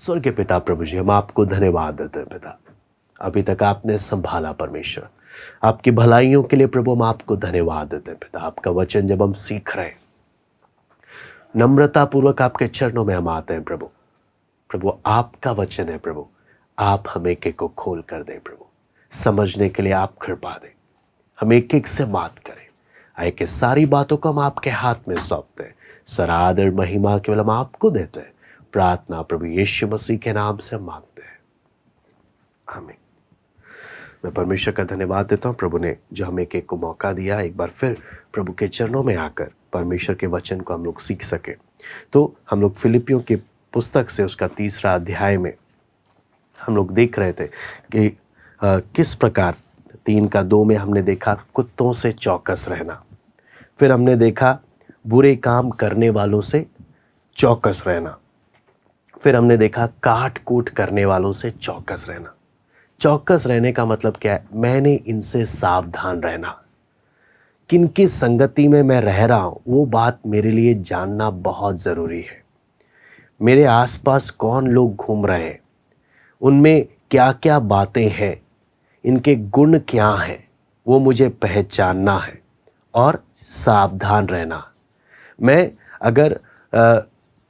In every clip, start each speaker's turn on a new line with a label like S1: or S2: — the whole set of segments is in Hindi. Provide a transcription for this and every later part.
S1: स्वर्गीय पिता प्रभु जी, हम आपको धन्यवाद देते हैं पिता। अभी तक आपने संभाला परमेश्वर, आपकी भलाइयों के लिए प्रभु हम आपको धन्यवाद देते हैं पिता। आपका वचन जब हम सीख रहे हैं, नम्रतापूर्वक आपके चरणों में हम आते हैं प्रभु। प्रभु आपका वचन है प्रभु, आप हमें एक एक को खोल कर दें प्रभु, समझने के लिए आप कृपा दें, हम एक एक से बात करें। आए के सारी बातों को हम आपके हाथ में सौंपते हैं। सारा आदर महिमा केवल हम आपको देते हैं। प्रार्थना प्रभु यीशु मसीह के नाम से मांगते हैं, आमीन। मैं परमेश्वर का धन्यवाद देता हूँ प्रभु ने जो हमें एक एक को मौका दिया, एक बार फिर प्रभु के चरणों में आकर परमेश्वर के वचन को हम लोग सीख सके। तो हम लोग फिलिपियों की पुस्तक से उसका 3रा अध्याय में हम लोग देख रहे थे कि किस प्रकार 3:2 में हमने देखा कुत्तों से चौकस रहना, फिर हमने देखा बुरे काम करने वालों से चौकस रहना, फिर हमने देखा काट कूट करने वालों से चौकस रहना। चौकस रहने का मतलब क्या है? मैंने इनसे सावधान रहना, किनकी संगति में मैं रह रहा हूँ वो बात मेरे लिए जानना बहुत ज़रूरी है। मेरे आसपास कौन लोग घूम रहे हैं, उनमें क्या क्या बातें हैं, इनके गुण क्या हैं, वो मुझे पहचानना है और सावधान रहना। मैं अगर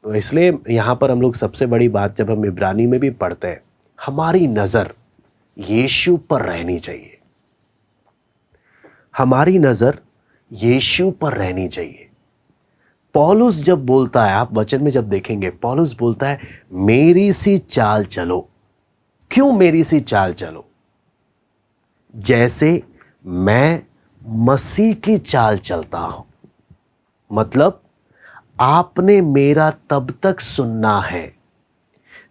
S1: इसलिए यहाँ पर हम लोग सबसे बड़ी बात जब हम इब्रानी में भी पढ़ते हैं, हमारी नज़र यीशु पर रहनी चाहिए। हमारी नज़र यीशु पर रहनी चाहिए। पौलुस जब बोलता है, आप वचन में जब देखेंगे, पौलुस बोलता है मेरी सी चाल चलो। क्यों मेरी सी चाल चलो? जैसे मैं मसीह की चाल चलता हूं। मतलब आपने मेरा तब तक सुनना है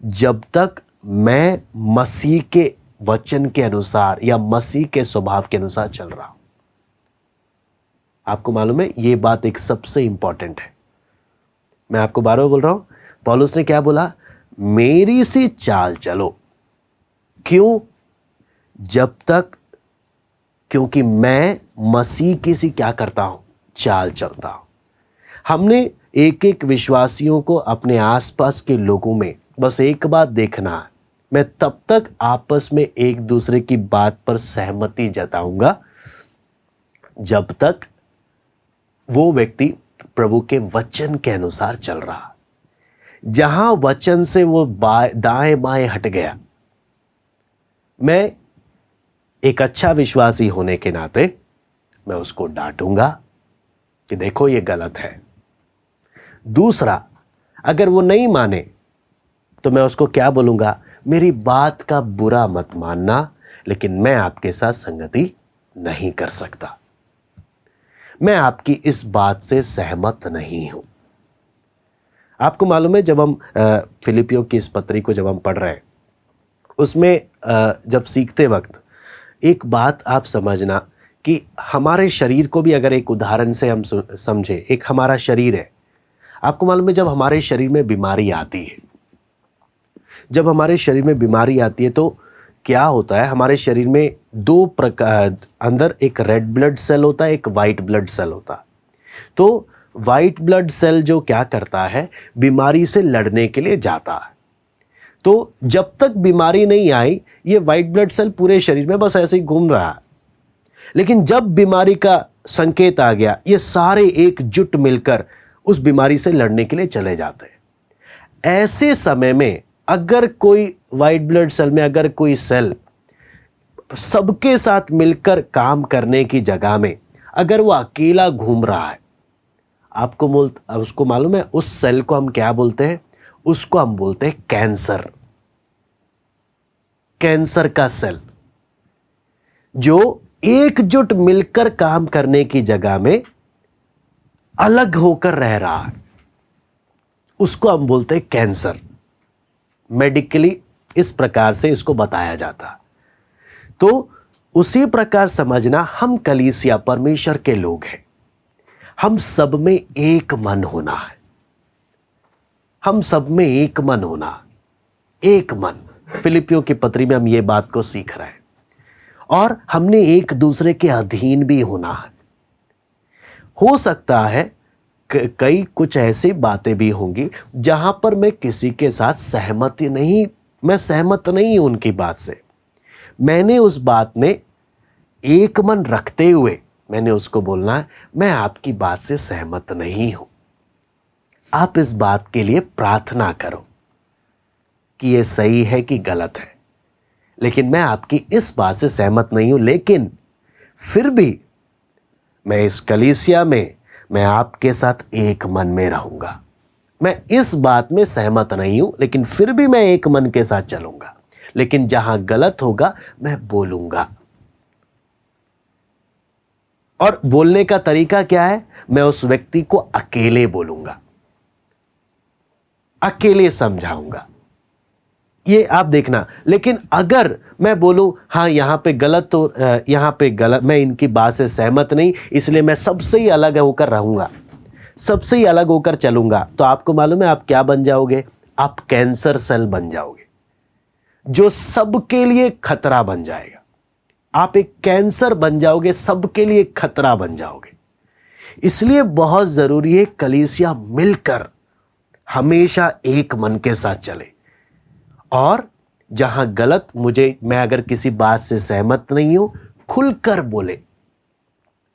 S1: जब तक मैं मसीह के वचन के अनुसार या मसीह के स्वभाव के अनुसार चल रहा हूं। आपको मालूम है ये बात एक सबसे इंपॉर्टेंट है। मैं आपको बार बार बोल रहा हूं, पौलुस ने क्या बोला? मेरी सी चाल चलो। क्यों? जब तक, क्योंकि मैं मसीह की सी क्या करता हूं? चाल चलता हूं। हमने एक एक विश्वासियों को अपने आसपास के लोगों में बस एक बात देखना है, मैं तब तक आपस में एक दूसरे की बात पर सहमति जताऊंगा जब तक वो व्यक्ति प्रभु के वचन के अनुसार चल रहा। जहां वचन से वो दाएं बाएं हट गया, मैं एक अच्छा विश्वासी होने के नाते मैं उसको डांटूंगा कि देखो ये गलत है। दूसरा, अगर वो नहीं माने तो मैं उसको क्या बोलूंगा? मेरी बात का बुरा मत मानना, लेकिन मैं आपके साथ संगति नहीं कर सकता, मैं आपकी इस बात से सहमत नहीं हूं। आपको मालूम है जब हम फिलिपियों की इस पत्री को जब हम पढ़ रहे हैं, उसमें जब सीखते वक्त एक बात आप समझना कि हमारे शरीर को भी अगर एक उदाहरण से हम समझे, एक हमारा शरीर है। आपको मालूम है जब हमारे शरीर में बीमारी आती है, जब हमारे शरीर में बीमारी आती है तो क्या होता है? हमारे शरीर में 2 प्रकार, अंदर एक रेड ब्लड सेल होता है, एक वाइट ब्लड सेल होता है। तो वाइट ब्लड सेल जो क्या करता है, बीमारी से लड़ने के लिए जाता है। तो जब तक बीमारी नहीं आई, ये वाइट ब्लड सेल पूरे शरीर में बस ऐसे ही घूम रहा है। लेकिन जब बीमारी का संकेत आ गया, ये सारे एकजुट मिलकर उस बीमारी से लड़ने के लिए चले जाते हैं। ऐसे समय में अगर कोई वाइट ब्लड सेल में अगर कोई सेल सबके साथ मिलकर काम करने की जगह में अगर वो अकेला घूम रहा है, उसको मालूम है उस सेल को हम क्या बोलते हैं? उसको हम बोलते हैं कैंसर। कैंसर का सेल जो एकजुट मिलकर काम करने की जगह में अलग होकर रह रहा है, उसको हम बोलते हैं कैंसर। मेडिकली इस प्रकार से इसको बताया जाता। तो उसी प्रकार समझना, हम कलीसिया परमेश्वर के लोग हैं, हम सब में एक मन होना है। हम सब में एक मन होना, एक मन। फिलिपियों की पत्री में हम ये बात को सीख रहे हैं। और हमने एक दूसरे के अधीन भी होना है। हो सकता है कई कुछ ऐसी बातें भी होंगी जहां पर मैं किसी के साथ सहमत नहीं हूं उनकी बात से। मैंने उस बात में एक मन रखते हुए मैंने उसको बोलना है, मैं आपकी बात से सहमत नहीं हूं, आप इस बात के लिए प्रार्थना करो कि ये सही है कि गलत है, लेकिन मैं आपकी इस बात से सहमत नहीं हूं, लेकिन फिर भी मैं इस कलीसिया में मैं आपके साथ एक मन में रहूंगा। मैं इस बात में सहमत नहीं हूं, लेकिन फिर भी मैं एक मन के साथ चलूंगा, लेकिन जहां गलत होगा मैं बोलूंगा। और बोलने का तरीका क्या है? मैं उस व्यक्ति को अकेले बोलूंगा, अकेले समझाऊंगा, ये आप देखना। लेकिन अगर मैं बोलूं हाँ यहां पे गलत, तो यहां पे गलत, मैं इनकी बात से सहमत नहीं, इसलिए मैं सबसे ही अलग होकर रहूंगा, सबसे ही अलग होकर चलूंगा, तो आपको मालूम है आप क्या बन जाओगे? आप कैंसर सेल बन जाओगे, जो सबके लिए खतरा बन जाएगा। आप एक कैंसर बन जाओगे, सबके लिए खतरा बन जाओगे। इसलिए बहुत जरूरी है कलीसिया मिलकर हमेशा एक मन के साथ चले, और जहां गलत, मैं अगर किसी बात से सहमत नहीं हूं, खुलकर बोले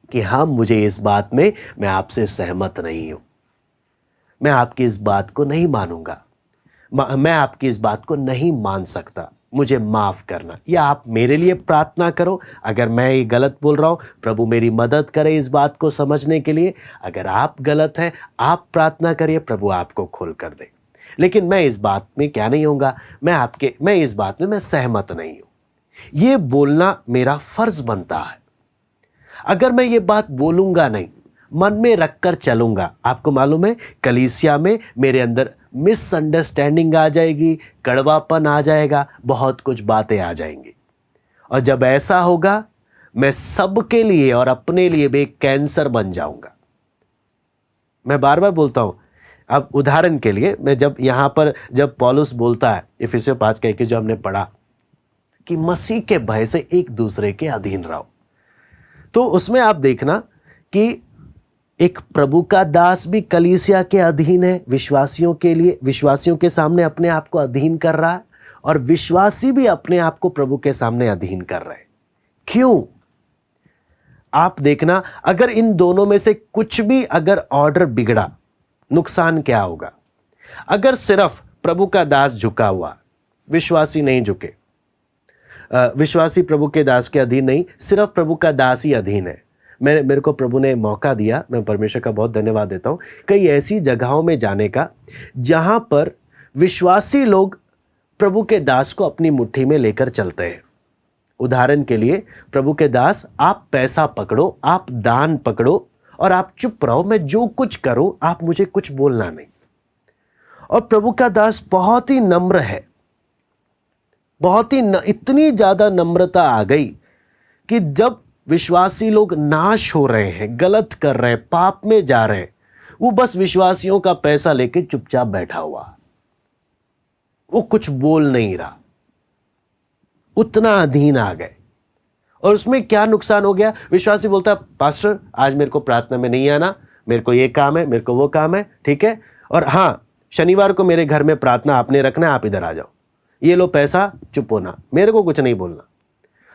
S1: कि हाँ मुझे इस बात में मैं आपसे सहमत नहीं हूं, मैं आपकी इस बात को नहीं मानूंगा, मैं आपकी इस बात को नहीं मान सकता, मुझे माफ करना। या आप मेरे लिए प्रार्थना करो, अगर मैं ये गलत बोल रहा हूं, प्रभु मेरी मदद करे इस बात को समझने के लिए। अगर आप गलत हैं, आप प्रार्थना करिए, प्रभु आपको खोल कर दे। लेकिन मैं इस बात में क्या नहीं होऊंगा, मैं इस बात में मैं सहमत नहीं हूं। ये बोलना मेरा फर्ज बनता है। अगर मैं ये बात बोलूंगा नहीं, मन में रखकर चलूंगा, आपको मालूम है कलीसिया में मेरे अंदर मिसअंडरस्टैंडिंग आ जाएगी, कड़वापन आ जाएगा, बहुत कुछ बातें आ जाएंगी। और जब ऐसा होगा, मैं सबके लिए और अपने लिए भी एक कैंसर बन जाऊंगा। मैं बार बार बोलता हूं। अब उदाहरण के लिए, मैं जब पौलुस बोलता है इफिसियों 5:21 जो हमने पढ़ा कि मसीह के भय से एक दूसरे के अधीन रहो, तो उसमें आप देखना कि एक प्रभु का दास भी कलीसिया के अधीन है, विश्वासियों के सामने अपने आप को अधीन कर रहा है, और विश्वासी भी अपने आप को प्रभु के सामने अधीन कर रहे हैं। क्यों? आप देखना, अगर इन दोनों में से कुछ भी अगर ऑर्डर बिगड़ा, नुकसान क्या होगा? अगर सिर्फ प्रभु का दास झुका हुआ, विश्वासी नहीं झुके, विश्वासी प्रभु के दास के अधीन नहीं, सिर्फ प्रभु का दास ही अधीन है। मेरे को प्रभु ने मौका दिया, मैं परमेश्वर का बहुत धन्यवाद देता हूं, कई ऐसी जगहों में जाने का जहां पर विश्वासी लोग प्रभु के दास को अपनी मुट्ठी में लेकर चलते हैं। उदाहरण के लिए, प्रभु के दास, आप पैसा पकड़ो, आप दान पकड़ो, और आप चुप रहो, मैं जो कुछ करूं आप मुझे कुछ बोलना नहीं। और प्रभु का दास बहुत ही नम्र है, इतनी ज्यादा नम्रता आ गई कि जब विश्वासी लोग नाश हो रहे हैं, गलत कर रहे हैं, पाप में जा रहे हैं, वो बस विश्वासियों का पैसा लेके चुपचाप बैठा हुआ, वो कुछ बोल नहीं रहा, उतना अधीन आ गए। और उसमें क्या नुकसान हो गया? विश्वासी बोलता है, पास्टर आज मेरे को प्रार्थना में नहीं आना, मेरे को ये काम है, मेरे को वो काम है, ठीक है, और हाँ शनिवार को मेरे घर में प्रार्थना आपने रखना है, आप इधर आ जाओ, ये लो पैसा, चुप होना, मेरे को कुछ नहीं बोलना।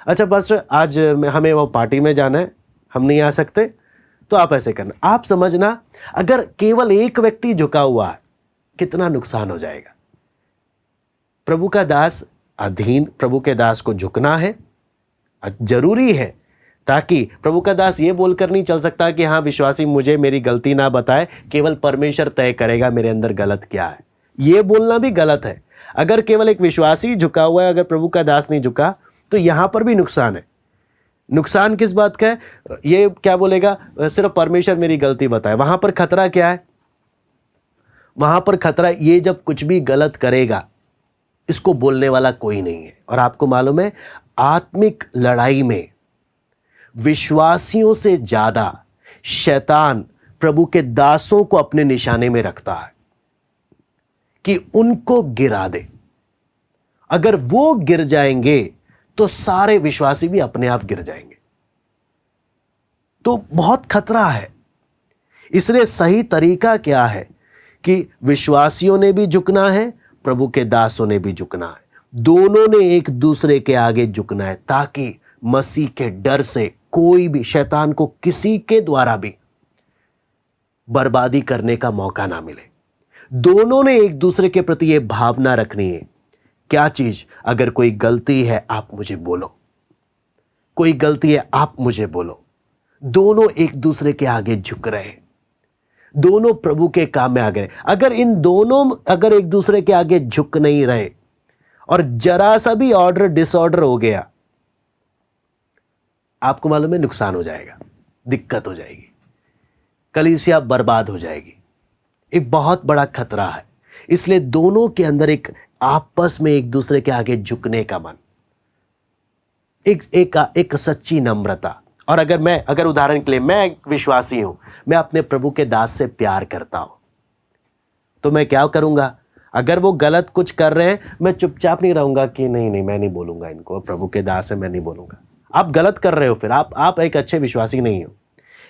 S1: अच्छा पास्टर आज हमें वो पार्टी में जाना है, हम नहीं आ सकते, तो आप ऐसे करना। आप समझना, अगर केवल एक व्यक्ति झुका हुआ है, कितना नुकसान हो जाएगा। प्रभु का दास अधीन, प्रभु के दास को झुकना है, जरूरी है, ताकि प्रभु का दास ये बोलकर नहीं चल सकता कि हाँ विश्वासी मुझे मेरी गलती ना बताए, केवल परमेश्वर तय करेगा मेरे अंदर गलत क्या है। ये बोलना भी गलत है। अगर केवल एक विश्वासी झुका हुआ है, अगर प्रभु का दास नहीं झुका, तो यहां पर भी नुकसान है। नुकसान किस बात का है? ये क्या बोलेगा, सिर्फ परमेश्वर मेरी गलती बताए। वहां पर खतरा क्या है? वहां पर खतरा ये, जब कुछ भी गलत करेगा, इसको बोलने वाला कोई नहीं है। और आपको मालूम है, आत्मिक लड़ाई में विश्वासियों से ज्यादा शैतान प्रभु के दासों को अपने निशाने में रखता है कि उनको गिरा दे। अगर वो गिर जाएंगे तो सारे विश्वासी भी अपने आप गिर जाएंगे। तो बहुत खतरा है। इसलिए सही तरीका क्या है कि विश्वासियों ने भी झुकना है, प्रभु के दासों ने भी झुकना है, दोनों ने एक दूसरे के आगे झुकना है, ताकि मसीह के डर से कोई भी शैतान को किसी के द्वारा भी बर्बादी करने का मौका ना मिले। दोनों ने एक दूसरे के प्रति यह भावना रखनी है, क्या चीज, अगर कोई गलती है आप मुझे बोलो, कोई गलती है आप मुझे बोलो। दोनों एक दूसरे के आगे झुक रहे हैं, दोनों प्रभु के काम में आ गए। अगर इन दोनों अगर एक दूसरे के आगे झुक नहीं रहे और जरा सा भी ऑर्डर डिसऑर्डर हो गया, आपको मालूम है नुकसान हो जाएगा, दिक्कत हो जाएगी, कलीसिया बर्बाद हो जाएगी। एक बहुत बड़ा खतरा है। इसलिए दोनों के अंदर एक आपस में एक दूसरे के आगे झुकने का मन, एक सच्ची नम्रता। और अगर उदाहरण के लिए मैं एक विश्वासी हूं, मैं अपने प्रभु के दास से प्यार करता हूं, तो मैं क्या करूंगा? अगर वो गलत कुछ कर रहे हैं, मैं चुपचाप नहीं रहूंगा कि नहीं मैं नहीं बोलूंगा इनको, प्रभु के दास है मैं नहीं बोलूंगा। आप गलत कर रहे हो, फिर आप एक अच्छे विश्वासी नहीं हो।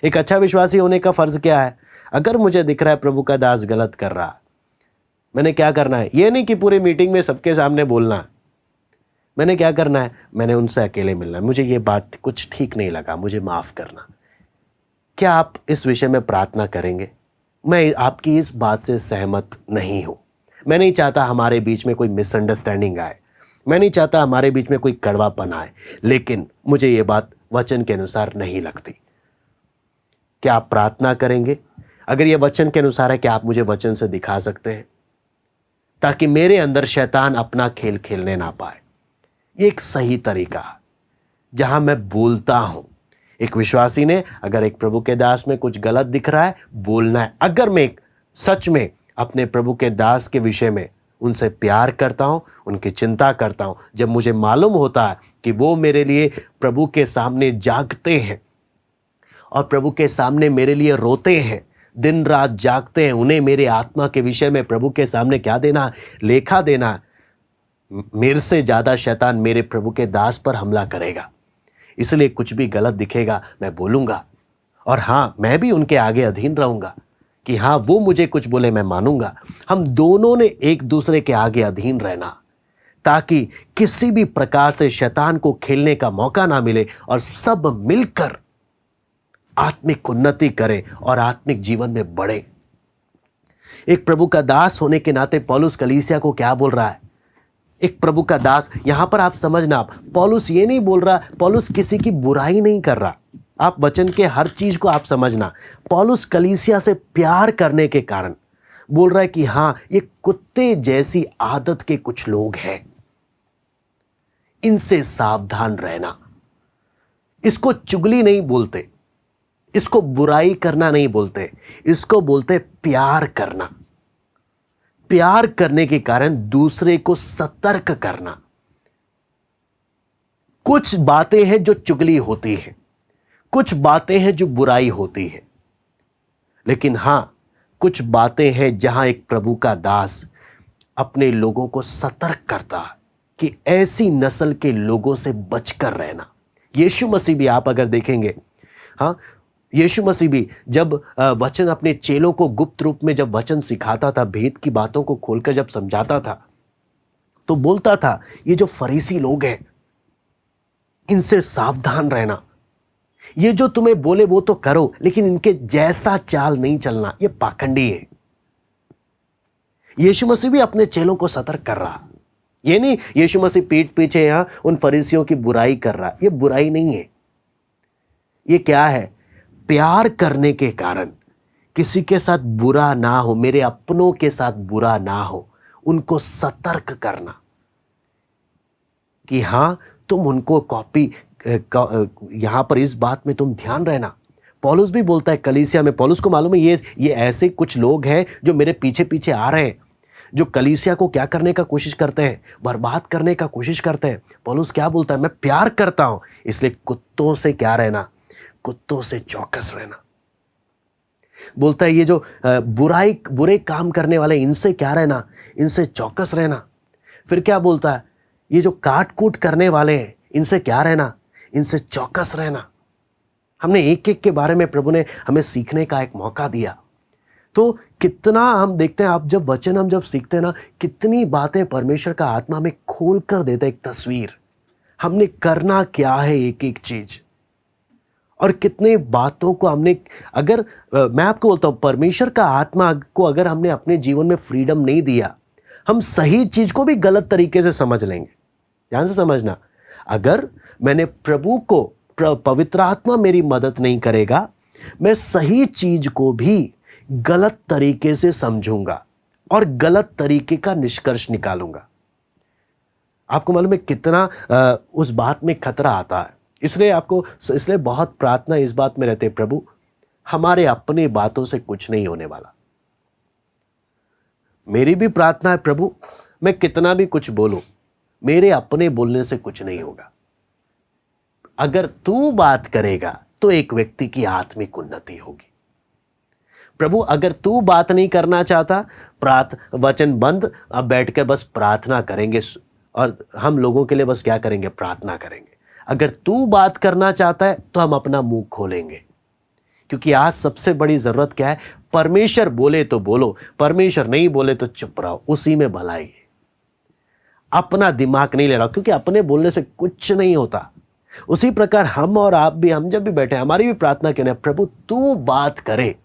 S1: एक अच्छा विश्वासी होने का फर्ज क्या है? अगर मुझे दिख रहा है प्रभु का दास गलत कर रहा है, मैंने क्या करना है? ये नहीं कि पूरी मीटिंग में सबके सामने बोलना है। मैंने क्या करना है? मैंने उनसे अकेले मिलना है, मुझे ये बात कुछ ठीक नहीं लगा, मुझे माफ करना। क्या आप इस विषय में प्रार्थना करेंगे? मैं आपकी इस बात से सहमत नहीं हूं। मैं नहीं चाहता हमारे बीच में कोई मिसअंडरस्टैंडिंग आए, मैं नहीं चाहता हमारे बीच में कोई कड़वापन आए, लेकिन मुझे ये बात वचन के अनुसार नहीं लगती। क्या आप प्रार्थना करेंगे? अगर ये वचन के अनुसार है, क्या आप मुझे वचन से दिखा सकते हैं, ताकि मेरे अंदर शैतान अपना खेल खेलने ना पाए? ये एक सही तरीका है जहां मैं बोलता हूं। एक विश्वासी ने अगर एक प्रभु के दास में कुछ गलत दिख रहा है, बोलना है। अगर मैं सच में अपने प्रभु के दास के विषय में उनसे प्यार करता हूं, उनकी चिंता करता हूं, जब मुझे मालूम होता है कि वो मेरे लिए प्रभु के सामने जागते हैं और प्रभु के सामने मेरे लिए रोते हैं, दिन रात जागते हैं, उन्हें मेरे आत्मा के विषय में प्रभु के सामने क्या देना? लेखा देना। मेरे से ज्यादा शैतान मेरे प्रभु के दास पर हमला करेगा, इसलिए कुछ भी गलत दिखेगा मैं बोलूंगा। और हां, मैं भी उनके आगे अधीन रहूंगा कि हां, वो मुझे कुछ बोले मैं मानूंगा। हम दोनों ने एक दूसरे के आगे अधीन रहना, ताकि किसी भी प्रकार से शैतान को खेलने का मौका ना मिले और सब मिलकर आत्मिक उन्नति करें और आत्मिक जीवन में बढ़े। एक प्रभु का दास होने के नाते पौलुस कलीसिया को क्या बोल रहा है? एक प्रभु का दास, यहां पर आप समझना, पौलुस ये नहीं बोल रहा, पौलुस किसी की बुराई नहीं कर रहा। आप वचन के हर चीज को आप समझना। पौलुस कलीसिया से प्यार करने के कारण बोल रहा है कि हां, ये कुत्ते जैसी आदत के कुछ लोग हैं, इनसे सावधान रहना। इसको चुगली नहीं बोलते, इसको बुराई करना नहीं बोलते, इसको बोलते प्यार करना। प्यार करने के कारण दूसरे को सतर्क करना। कुछ बातें हैं जो चुगली होती है, कुछ बातें हैं जो बुराई होती है, लेकिन हां, कुछ बातें हैं जहां एक प्रभु का दास अपने लोगों को सतर्क करता है कि ऐसी नस्ल के लोगों से बचकर रहना। यीशु मसीह भी आप अगर देखेंगे, हाँ, यीशु मसीह भी जब वचन अपने चेलों को गुप्त रूप में जब वचन सिखाता था, भेद की बातों को खोलकर जब समझाता था, तो बोलता था ये जो फरीसी लोग हैं, इनसे सावधान रहना। ये जो तुम्हें बोले वो तो करो, लेकिन इनके जैसा चाल नहीं चलना, ये पाखंडी है। यीशु मसीह भी अपने चेलों को सतर्क कर रहा। ये नहीं यीशु मसीह पीठ पीछे यहां उन फरीसियों की बुराई कर रहा। ये बुराई नहीं है, ये क्या है? प्यार करने के कारण किसी के साथ बुरा ना हो, मेरे अपनों के साथ बुरा ना हो, उनको सतर्क करना कि हां, तुम उनको कॉपी, यहां पर इस बात में तुम ध्यान रहना। पौलुस भी बोलता है कलीसिया में, पौलुस को मालूम है ये ऐसे कुछ लोग हैं जो मेरे पीछे पीछे आ रहे हैं, जो कलीसिया को क्या करने का कोशिश करते हैं? बर्बाद करने का कोशिश करते हैं। पौलुस क्या बोलता है? मैं प्यार करता हूं, इसलिए कुत्तों से क्या रहना? कुत्तों से चौकस रहना। बोलता है ये जो बुरे काम करने वाले, इनसे क्या रहना? इनसे चौकस रहना। फिर क्या बोलता है? ये जो काट कूट करने वाले हैं, इनसे क्या रहना? इनसे चौकस रहना। हमने एक एक के बारे में प्रभु ने हमें सीखने का एक मौका दिया। तो कितना हम देखते हैं, आप जब वचन हम जब सीखते हैं ना, कितनी बातें परमेश्वर का आत्मा हमें खोल कर देता है, एक तस्वीर हमने करना क्या है, एक एक चीज, और कितने बातों को हमने अगर मैं आपको बोलता हूं, परमेश्वर का आत्मा को अगर हमने अपने जीवन में फ्रीडम नहीं दिया, हम सही चीज को भी गलत तरीके से समझ लेंगे। ध्यान से समझना, अगर मैंने प्रभु को, पवित्र आत्मा मेरी मदद नहीं करेगा, मैं सही चीज को भी गलत तरीके से समझूंगा और गलत तरीके का निष्कर्ष निकालूंगा। आपको मालूम है कितना उस बात में खतरा आता है। इसलिए बहुत प्रार्थना इस बात में रहते, प्रभु हमारे अपने बातों से कुछ नहीं होने वाला। मेरी भी प्रार्थना है, प्रभु मैं कितना भी कुछ बोलूं, मेरे अपने बोलने से कुछ नहीं होगा। अगर तू बात करेगा तो एक व्यक्ति की आत्मिक उन्नति होगी। प्रभु अगर तू बात नहीं करना चाहता, वचन बंद, अब बैठ के बस प्रार्थना करेंगे और हम लोगों के लिए बस क्या करेंगे, प्रार्थना करेंगे। अगर तू बात करना चाहता है तो हम अपना मुंह खोलेंगे, क्योंकि आज सबसे बड़ी जरूरत क्या है, परमेश्वर बोले तो बोलो, परमेश्वर नहीं बोले तो चुप रहो, उसी में भलाई है। अपना दिमाग नहीं ले रहा, क्योंकि अपने बोलने से कुछ नहीं होता। उसी प्रकार हम और आप भी, हम जब भी बैठे, हमारी भी प्रार्थना क्यों नहीं, प्रभु तू बात करे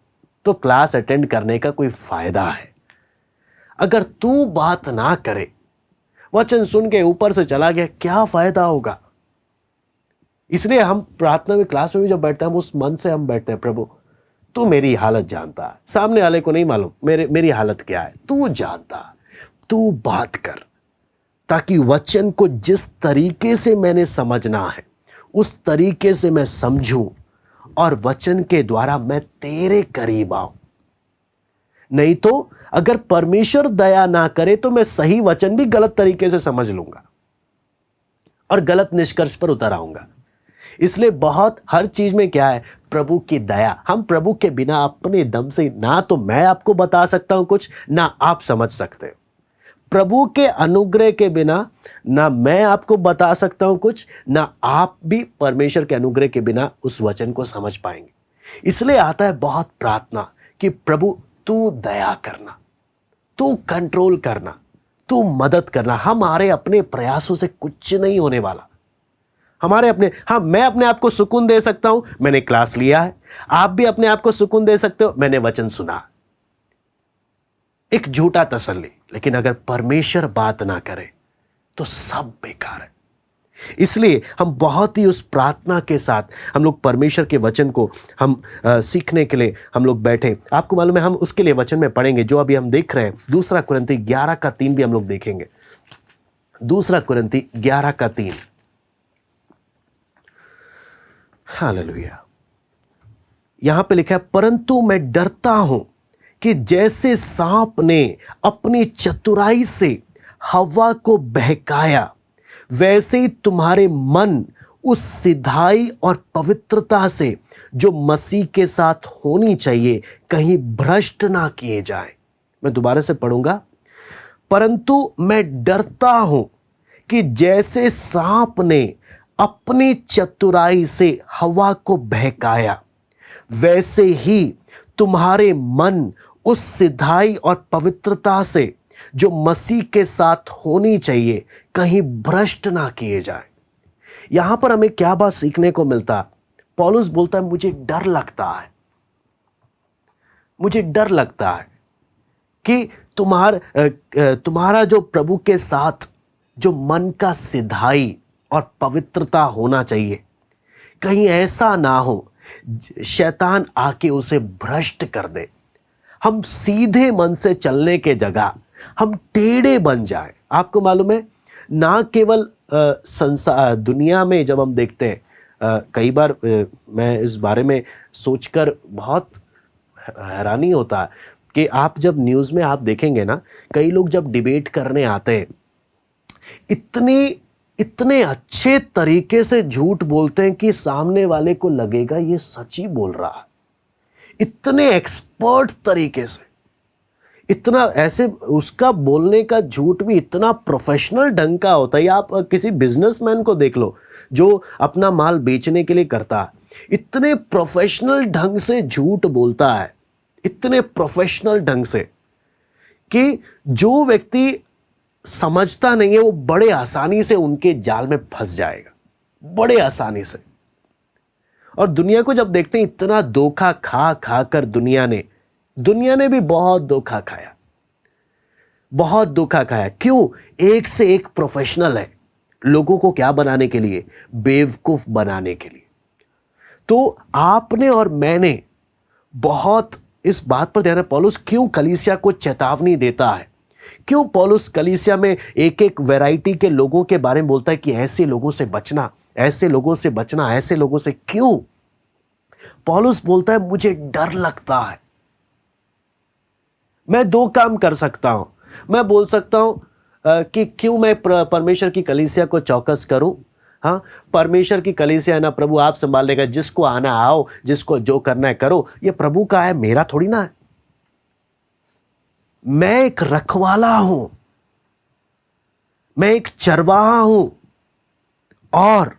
S1: तो क्लास अटेंड करने का कोई फायदा है। अगर तू बात ना करे, वचन सुन के ऊपर से चला गया, क्या फायदा होगा। इसलिए हम प्रार्थना में, क्लास में भी जब बैठते हैं, हम उस मन से हम बैठते हैं, प्रभु तू मेरी हालत जानता है, सामने वाले को नहीं मालूम मेरी हालत क्या है, तू जानता है, तू बात कर, ताकि वचन को जिस तरीके से मैंने समझना है उस तरीके से मैं समझूं और वचन के द्वारा मैं तेरे करीब आऊं। नहीं तो अगर परमेश्वर दया ना करे तो मैं सही वचन भी गलत तरीके से समझ लूंगा और गलत निष्कर्ष पर उतर आऊंगा। इसलिए बहुत हर चीज में क्या है, प्रभु की दया। हम प्रभु के बिना अपने दम से, ना तो मैं आपको बता सकता हूं कुछ, ना आप समझ सकते हो। प्रभु के अनुग्रह के बिना ना मैं आपको बता सकता हूं कुछ, ना आप भी परमेश्वर के अनुग्रह के बिना उस वचन को समझ पाएंगे। इसलिए आता है बहुत प्रार्थना कि प्रभु तू दया करना, तू कंट्रोल करना, तू मदद करना। हमारे अपने प्रयासों से कुछ नहीं होने वाला। मैं अपने आप को सुकून दे सकता हूं, मैंने क्लास लिया है। आप भी अपने आप को सुकून दे सकते हो, मैंने वचन सुना, एक झूठा तसल्ली। लेकिन अगर परमेश्वर बात ना करे तो सब बेकार है। इसलिए हम बहुत ही उस प्रार्थना के साथ हम लोग परमेश्वर के वचन को हम सीखने के लिए हम लोग बैठे। आपको मालूम है, हम उसके लिए वचन में पढ़ेंगे जो अभी हम देख रहे हैं, 2 कुरिन्थी 11:3 भी हम लोग देखेंगे। 2 कुरिन्थी 11:3। हालेलुया। यहां पे लिखा है, परंतु मैं डरता हूं कि जैसे सांप ने अपनी चतुराई से हवा को बहकाया, वैसे ही तुम्हारे मन उस सिधाई और पवित्रता से जो मसीह के साथ होनी चाहिए कहीं भ्रष्ट ना किए जाएं। मैं दोबारा से पढ़ूंगा, परंतु मैं डरता हूं कि जैसे सांप ने अपनी चतुराई से हवा को बहकाया, वैसे ही तुम्हारे मन उस सिधाई और पवित्रता से जो मसीह के साथ होनी चाहिए कहीं भ्रष्ट ना किए जाए। यहां पर हमें क्या बात सीखने को मिलता, पौलुस बोलता है, मुझे डर लगता है कि तुम्हारा जो प्रभु के साथ जो मन का सिधाई और पवित्रता होना चाहिए, कहीं ऐसा ना हो शैतान आके उसे भ्रष्ट कर दे। हम सीधे मन से चलने के जगह हम टेढ़े बन जाए। आपको मालूम है, ना केवल संसार दुनिया में जब हम देखते हैं, कई बार मैं इस बारे में सोचकर बहुत हैरानी होता है कि आप जब न्यूज़ में आप देखेंगे ना, कई लोग जब डिबेट करने आते हैं, इतने अच्छे तरीके से झूठ बोलते हैं कि सामने वाले को लगेगा ये सच ही बोल रहा है। इतने एक्सपर्ट तरीके से, इतना ऐसे उसका बोलने का झूठ भी इतना प्रोफेशनल ढंग का होता है। आप किसी बिजनेसमैन को देख लो जो अपना माल बेचने के लिए करता है, इतने प्रोफेशनल ढंग से झूठ बोलता है, इतने प्रोफेशनल ढंग से कि जो व्यक्ति समझता नहीं है वो बड़े आसानी से उनके जाल में फंस जाएगा, बड़े आसानी से। और दुनिया को जब देखते हैं, इतना धोखा खा खा कर दुनिया ने भी बहुत धोखा खाया, बहुत धोखा खाया। क्यों? एक से एक प्रोफेशनल है, लोगों को क्या बनाने के लिए? बेवकूफ बनाने के लिए। तो आपने और मैंने बहुत इस बात पर ध्यान है, पौलुस क्यों कलीसिया को चेतावनी देता है, क्यों पौलुस कलीसिया में एक एक वैरायटी के लोगों के बारे में बोलता है कि ऐसे लोगों से बचना, ऐसे लोगों से बचना, ऐसे लोगों से। क्यों पौलुस बोलता है मुझे डर लगता है? मैं दो काम कर सकता हूं। मैं बोल सकता हूं कि क्यों मैं परमेश्वर की कलीसिया को चौकस करूं। हाँ, परमेश्वर की कलीसिया है ना, प्रभु आप संभाल लेगा, जिसको आना आओ, जिसको जो करना है करो, ये प्रभु का है, मेरा थोड़ी ना है। मैं एक रखवाला हूं, मैं एक चरवाहा हूं, और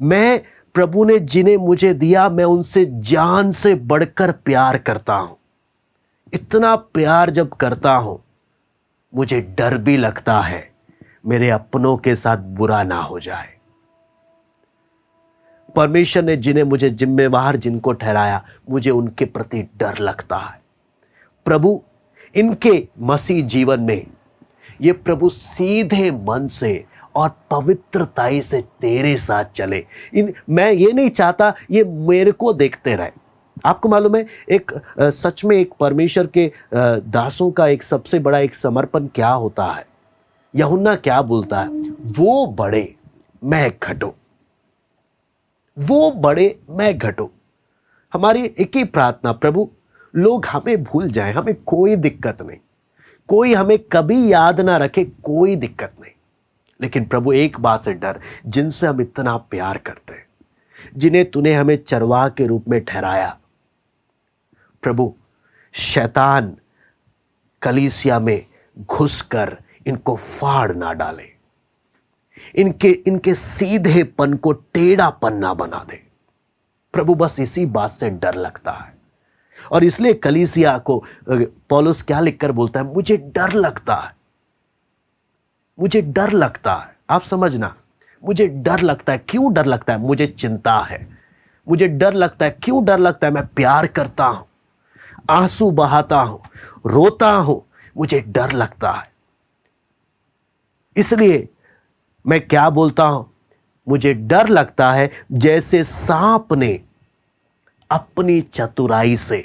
S1: मैं प्रभु ने जिन्हें मुझे दिया, मैं उनसे जान से बढ़कर प्यार करता हूं। इतना प्यार जब करता हूं, मुझे डर भी लगता है मेरे अपनों के साथ बुरा ना हो जाए। परमेश्वर ने जिन्हें मुझे जिम्मेवार जिनको ठहराया, मुझे उनके प्रति डर लगता है। प्रभु इनके मसीह जीवन में, ये प्रभु सीधे मन से और पवित्रताई से तेरे साथ चले। मैं ये नहीं चाहता ये मेरे को देखते रहे। आपको मालूम है, एक सच में एक परमेश्वर के दासों का एक सबसे बड़ा एक समर्पण क्या होता है? यूहन्ना क्या बोलता है? वो बढ़े मैं घटूं, वो बढ़े मैं घटूं। हमारी एक ही प्रार्थना, प्रभु लोग हमें भूल जाएं, हमें कोई दिक्कत नहीं, कोई हमें कभी याद ना रखे, कोई दिक्कत नहीं। लेकिन प्रभु एक बात से डर, जिनसे हम इतना प्यार करते हैं, जिन्हें तूने हमें चरवाह के रूप में ठहराया, प्रभु शैतान कलीसिया में घुसकर इनको फाड़ ना डाले, इनके सीधेपन को टेढ़ापन ना बना दे। प्रभु बस इसी बात से डर लगता है। और इसलिए कलीसिया को पौलुस क्या लिखकर बोलता है? मुझे डर लगता है, मुझे डर लगता है। आप समझना, मुझे डर लगता है। क्यों डर लगता है? मुझे चिंता है, मुझे डर लगता है। क्यों डर लगता है? मैं प्यार करता हूं, आंसू बहाता हूं, रोता हूं, मुझे डर लगता है। इसलिए मैं क्या बोलता हूं? मुझे डर लगता है। जैसे सांप ने अपनी चतुराई से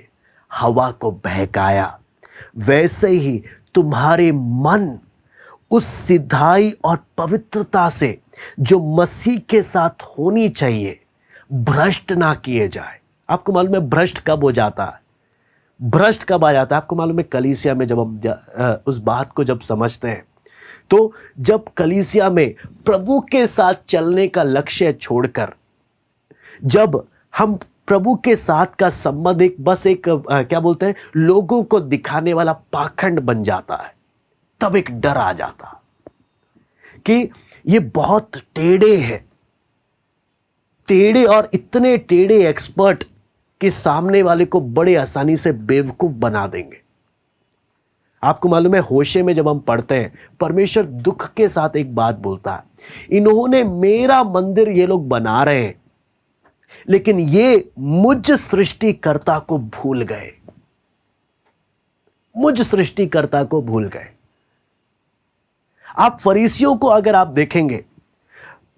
S1: हवा को बहकाया, वैसे ही तुम्हारे मन उस सिधाई और पवित्रता से जो मसीह के साथ होनी चाहिए, भ्रष्ट ना किए जाए। आपको मालूम है भ्रष्ट कब हो जाता है? भ्रष्ट कब आ जाता है? आपको मालूम है कलीसिया में जब हम उस बात को जब समझते हैं, तो जब कलीसिया में प्रभु के साथ चलने का लक्ष्य छोड़कर, जब हम प्रभु के साथ का संबंध एक बस एक क्या बोलते हैं, लोगों को दिखाने वाला पाखंड बन जाता है, तब एक डर आ जाता कि ये बहुत टेढ़े हैं, टेढ़े, और इतने टेढ़े एक्सपर्ट कि सामने वाले को बड़े आसानी से बेवकूफ बना देंगे। आपको मालूम है होशे में जब हम पढ़ते हैं, परमेश्वर दुख के साथ एक बात बोलता है, इन्होंने मेरा मंदिर ये लोग बना रहे हैं, लेकिन ये मुझ सृष्टिकर्ता को भूल गए, मुझ सृष्टिकर्ता को भूल गए। आप फरीसियों को अगर आप देखेंगे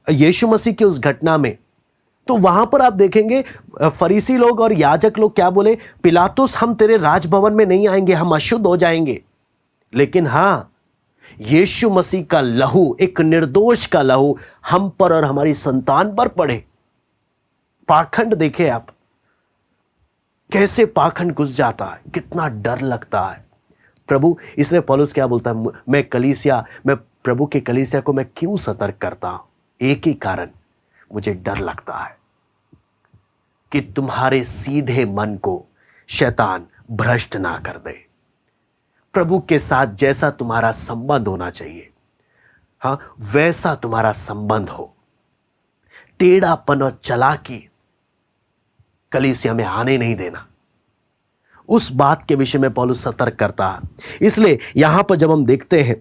S1: यीशु मसीह की उस घटना में, तो वहां पर आप देखेंगे फरीसी लोग और याजक लोग क्या बोले? पिलातुस, हम तेरे राजभवन में नहीं आएंगे, हम अशुद्ध हो जाएंगे। लेकिन हां, यीशु मसीह का लहू, एक निर्दोष का लहू हम पर और हमारी संतान पर पड़े। पाखंड देखे आप, कैसे पाखंड घुस जाता है, कितना डर लगता है। प्रभु, इसलिए पौलुस क्या बोलता है? मैं प्रभु के कलीसिया को मैं क्यों सतर्क करता हूं? एक ही कारण, मुझे डर लगता है कि तुम्हारे सीधे मन को शैतान भ्रष्ट ना कर दे। प्रभु के साथ जैसा तुम्हारा संबंध होना चाहिए, हाँ, वैसा तुम्हारा संबंध हो। टेढ़ापन और चालाकी कलीसिया में आने नहीं देना। उस बात के विषय में पौलुस सतर्क करता है। इसलिए यहां पर जब हम देखते हैं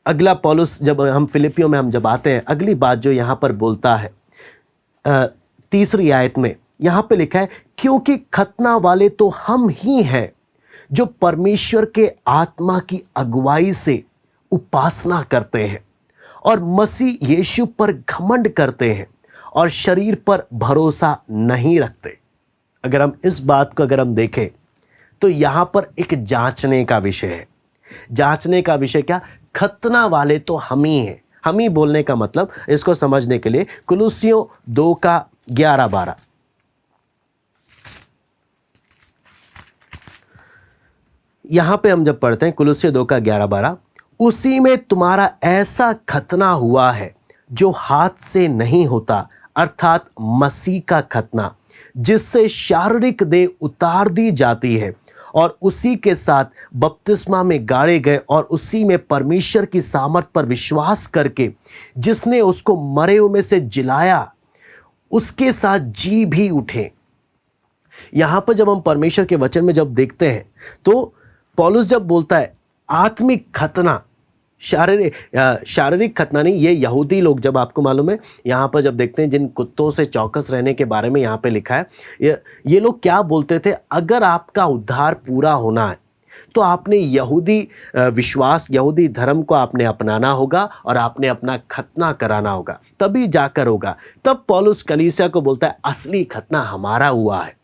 S1: अगला पौलुस, जब हम फिलिपियों में हम जब आते हैं, अगली बात जो यहां पर बोलता है तीसरी आयत में, यहां पे लिखा है क्योंकि खतना वाले तो हम ही हैं जो परमेश्वर के आत्मा की अगुवाई से उपासना करते हैं और मसीह यीशु पर घमंड करते हैं और शरीर पर भरोसा नहीं रखते। अगर हम इस बात को अगर हम देखें तो यहां पर एक जांचने का विषय है। जांचने का विषय क्या? खतना वाले तो हम ही हैं। हम ही बोलने का मतलब, इसको समझने के लिए कुलुस्सियों 2 का 11-12, यहां पे हम जब पढ़ते हैं कुलुस्सियों 2 का 11-12, उसी में तुम्हारा ऐसा खतना हुआ है जो हाथ से नहीं होता, अर्थात मसीह का खतना, जिससे शारीरिक देह उतार दी जाती है और उसी के साथ बपतिस्मा में गाड़े गए और उसी में परमेश्वर की सामर्थ पर विश्वास करके जिसने उसको मरे हुए में से जिलाया उसके साथ जी भी उठे। यहां पर जब हम परमेश्वर के वचन में जब देखते हैं तो पौलुस जब बोलता है आत्मिक खतना, शारीरिक खतना नहीं, ये यहूदी लोग, जब आपको मालूम है यहाँ पर जब देखते हैं जिन कुत्तों से चौकस रहने के बारे में यहाँ पे लिखा है, ये लोग क्या बोलते थे, अगर आपका उद्धार पूरा होना है तो आपने यहूदी विश्वास, यहूदी धर्म को आपने अपनाना होगा और आपने अपना खतना कराना होगा, तभी जाकर होगा। तब पौलुस कलीसिया को बोलता है असली खतना हमारा हुआ है,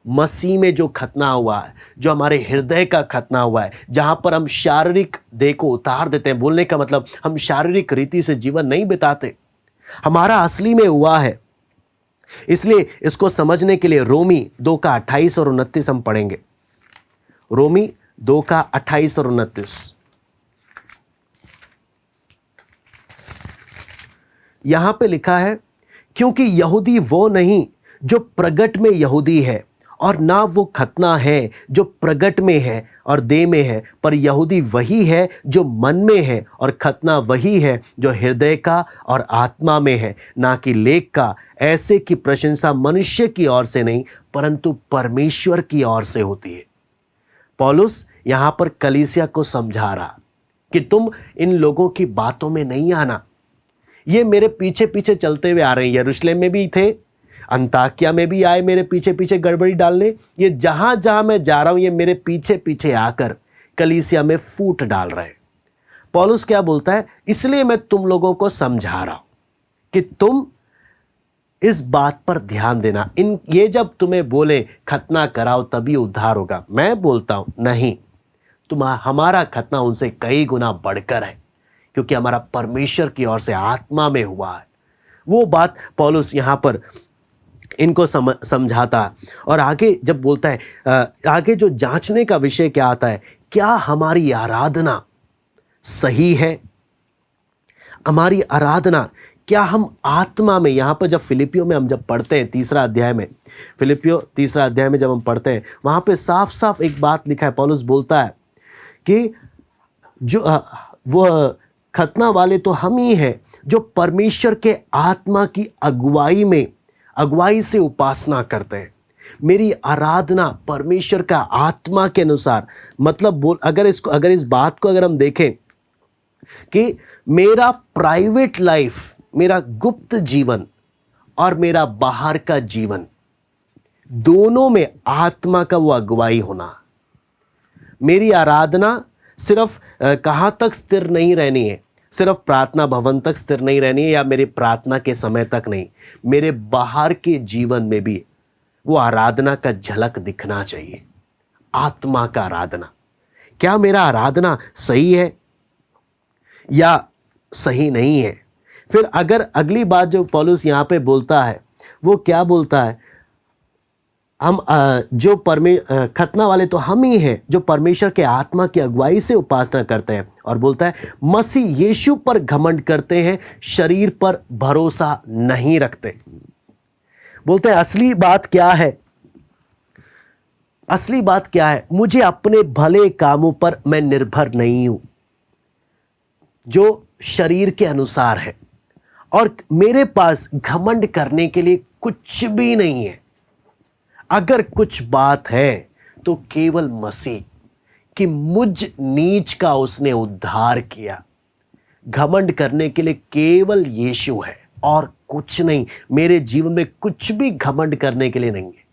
S1: मसीह में जो खतना हुआ है, जो हमारे हृदय का खतना हुआ है, जहां पर हम शारीरिक देह को उतार देते हैं। बोलने का मतलब हम शारीरिक रीति से जीवन नहीं बिताते, हमारा असली में हुआ है। इसलिए इसको समझने के लिए रोमी 2 का 28 और 29 हम पढ़ेंगे। रोमी 2 का 28 और 29, यहां पे लिखा है क्योंकि यहूदी वो नहीं जो प्रगट में यहूदी है और ना वो खतना है जो प्रगट में है और देह में है, पर यहूदी वही है जो मन में है और खतना वही है जो हृदय का और आत्मा में है, ना कि लेख का। ऐसे की प्रशंसा मनुष्य की ओर से नहीं परंतु परमेश्वर की ओर से होती है। पौलुस यहां पर कलीसिया को समझा रहा कि तुम इन लोगों की बातों में नहीं आना। ये मेरे पीछे पीछे चलते हुए आ रहे हैं, यरूशलेम में भी थे, अंताकिया में भी आए मेरे पीछे पीछे गड़बड़ी डालने। ये जहां जहां मैं जा रहा हूं ये मेरे पीछे पीछे आकर कलीसिया में फूट डाल रहे हैं। पौलुस क्या बोलता है, इसलिए मैं तुम लोगों को समझा रहा हूं कि तुम इस बात पर ध्यान देना। ये जब तुम्हें बोले खतना कराओ तभी उद्धार होगा, मैं बोलता हूं नहीं, हमारा खतना उनसे कई गुना बढ़कर है, क्योंकि हमारा परमेश्वर की ओर से आत्मा में हुआ है। वो बात पौलुस यहां पर इनको समझाता। और आगे जब बोलता है, आगे जो जांचने का विषय क्या आता है, क्या हमारी आराधना सही है? हमारी आराधना क्या हम आत्मा में, यहां पर जब फिलिपियों में हम जब पढ़ते हैं 3 अध्याय में, फिलिपियों 3 अध्याय में जब हम पढ़ते हैं वहां पे साफ साफ एक बात लिखा है। पौलुस बोलता है कि जो वो खतना वाले तो हम ही हैं जो परमेश्वर के आत्मा की अगुवाई से उपासना करते हैं। मेरी आराधना परमेश्वर का आत्मा के अनुसार, मतलब अगर इस बात को अगर हम देखें कि मेरा प्राइवेट लाइफ, मेरा गुप्त जीवन और मेरा बाहर का जीवन, दोनों में आत्मा का वो अगुवाई होना। मेरी आराधना सिर्फ कहां तक स्थिर नहीं रहनी है, सिर्फ प्रार्थना भवन तक स्थिर नहीं रहनी है या मेरे प्रार्थना के समय तक नहीं, मेरे बाहर के जीवन में भी वो आराधना का झलक दिखना चाहिए। आत्मा का आराधना, क्या मेरा आराधना सही है या सही नहीं है? फिर अगर अगली बात जो पौलुस यहाँ पे बोलता है वो क्या बोलता है, हम जो खतना वाले तो हम ही हैं जो परमेश्वर के आत्मा की अगुवाई से उपासना करते हैं, और बोलता है मसीह यीशु पर घमंड करते हैं, शरीर पर भरोसा नहीं रखते। बोलते हैं असली बात क्या है? असली बात क्या है? मुझे अपने भले कामों पर मैं निर्भर नहीं हूं जो शरीर के अनुसार है, और मेरे पास घमंड करने के लिए कुछ भी नहीं है। अगर कुछ बात है तो केवल मसीह कि मुझ नीच का उसने उद्धार किया। घमंड करने के लिए केवल यीशु है और कुछ नहीं। मेरे जीवन में कुछ भी घमंड करने के लिए नहीं है।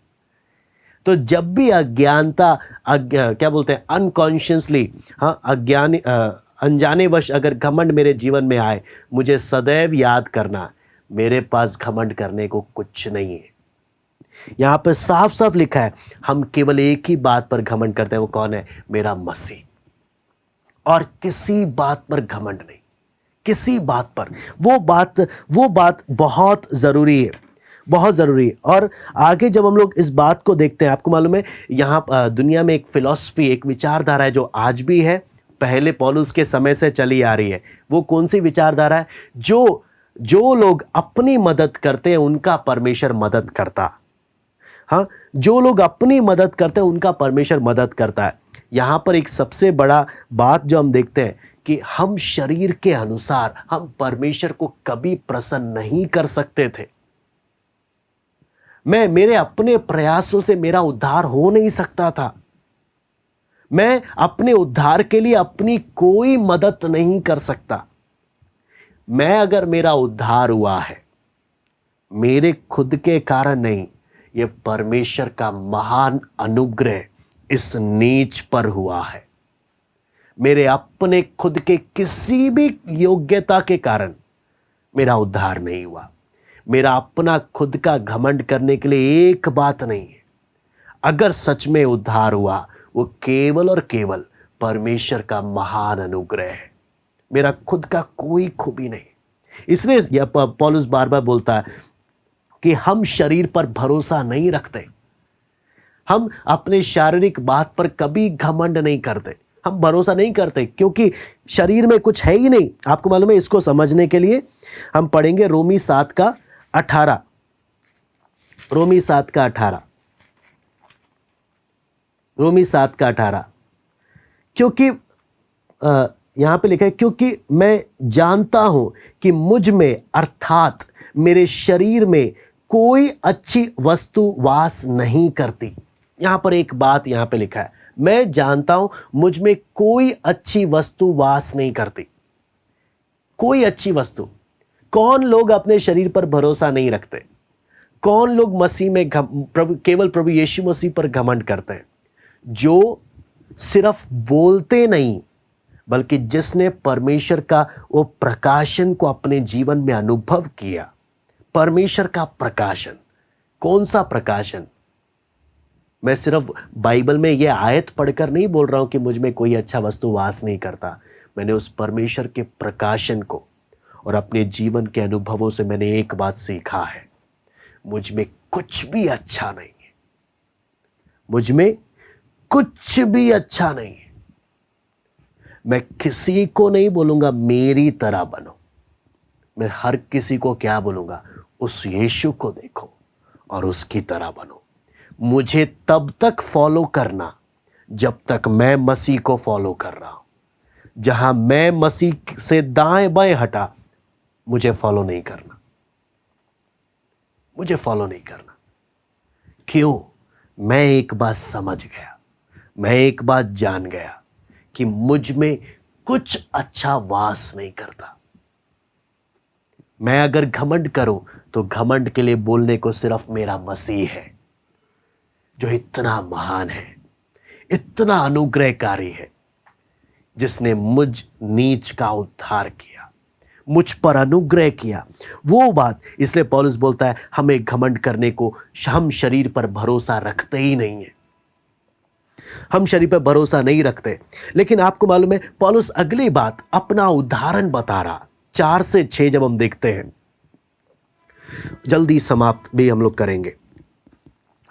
S1: तो जब भी अज्ञानता क्या बोलते हैं अनकॉन्शियसली, हाँ अनजाने वश अगर घमंड मेरे जीवन में आए, मुझे सदैव याद करना मेरे पास घमंड करने को कुछ नहीं है। यहां पर साफ साफ लिखा है हम केवल एक ही बात पर घमंड करते हैं, वो कौन है? मेरा मसीह। और किसी बात पर घमंड नहीं, किसी बात पर। वो बात बहुत जरूरी है, बहुत ज़रूरी है। और आगे जब हम लोग इस बात को देखते हैं, आपको मालूम है यहाँ दुनिया में एक फिलॉसफी, एक विचारधारा है जो आज भी है, पहले पौलुस के समय से चली आ रही है। वो कौन सी विचारधारा है? जो लोग अपनी मदद करते हैं उनका परमेश्वर मदद करता। हाँ, जो लोग अपनी मदद करते हैं उनका परमेश्वर मदद करता है। यहाँ पर एक सबसे बड़ा बात जो हम देखते हैं कि हम शरीर के अनुसार हम परमेश्वर को कभी प्रसन्न नहीं कर सकते थे। मेरे अपने प्रयासों से मेरा उद्धार हो नहीं सकता था। मैं अपने उद्धार के लिए अपनी कोई मदद नहीं कर सकता। मैं अगर मेरा उद्धार हुआ है मेरे खुद के कारण नहीं, यह परमेश्वर का महान अनुग्रह इस नीच पर हुआ है। मेरे अपने खुद के किसी भी योग्यता के कारण मेरा उद्धार नहीं हुआ। मेरा अपना खुद का घमंड करने के लिए एक बात नहीं है। अगर सच में उद्धार हुआ वो केवल और केवल परमेश्वर का महान अनुग्रह है। मेरा खुद का कोई खूबी नहीं। इसलिए पौलुस बार बार बोलता है कि हम शरीर पर भरोसा नहीं रखते। हम अपने शारीरिक बात पर कभी घमंड नहीं करते, हम भरोसा नहीं करते, क्योंकि शरीर में कुछ है ही नहीं। आपको मालूम है, इसको समझने के लिए हम पढ़ेंगे रोमी 7 का 18। रोमी 7 का 18। रोमी 7 का 18। क्योंकि यहां पे लिखा है, क्योंकि मैं जानता हूं कि मुझ में अर्थात मेरे शरीर में कोई अच्छी वस्तु वास नहीं करती। यहां पर एक बात यहां पे लिखा है, मैं जानता हूं मुझ में कोई अच्छी वस्तु वास नहीं करती। कोई अच्छी वस्तु। कौन लोग अपने शरीर पर भरोसा नहीं रखते? कौन लोग मसीह में केवल प्रभु यीशु मसीह पर घमंड करते हैं? जो सिर्फ बोलते नहीं, बल्कि जिसने परमेश्वर का वो प्रकाशन को अपने जीवन में अनुभव किया। परमेश्वर का प्रकाशन। कौन सा प्रकाशन? मैं सिर्फ बाइबल में ये आयत पढ़कर नहीं बोल रहा हूं कि मुझ में कोई अच्छा वस्तु वास नहीं करता। मैंने उस परमेश्वर के प्रकाशन को और अपने जीवन के अनुभवों से मैंने एक बात सीखा है, मुझ में कुछ भी अच्छा नहीं है। मुझ में कुछ भी अच्छा नहीं है। मैं किसी को नहीं बोलूंगा मेरी तरह बनो। मैं हर किसी को क्या बोलूंगा? उस यीशु को देखो और उसकी तरह बनो। मुझे तब तक फॉलो करना जब तक मैं मसीह को फॉलो कर रहा हूं। जहां मैं मसीह से दाएं बाएं हटा, मुझे फॉलो नहीं करना। मुझे फॉलो नहीं करना। क्यों? मैं एक बात समझ गया, मैं एक बात जान गया कि मुझ में कुछ अच्छा वास नहीं करता। मैं अगर घमंड करूं तो घमंड के लिए बोलने को सिर्फ मेरा मसीह है, जो इतना महान है, इतना अनुग्रहकारी है, जिसने मुझ नीच का उद्धार किया, मुझ पर अनुग्रह किया। वो बात, इसलिए पौलुस बोलता है हमें घमंड करने को, हम शरीर पर भरोसा रखते ही नहीं है। हम शरीर पर भरोसा नहीं रखते। लेकिन आपको मालूम है, पौलुस अगली बात अपना उदाहरण बता रहा। 4 से 6 जब हम देखते हैं, जल्दी समाप्त भी हम लोग करेंगे।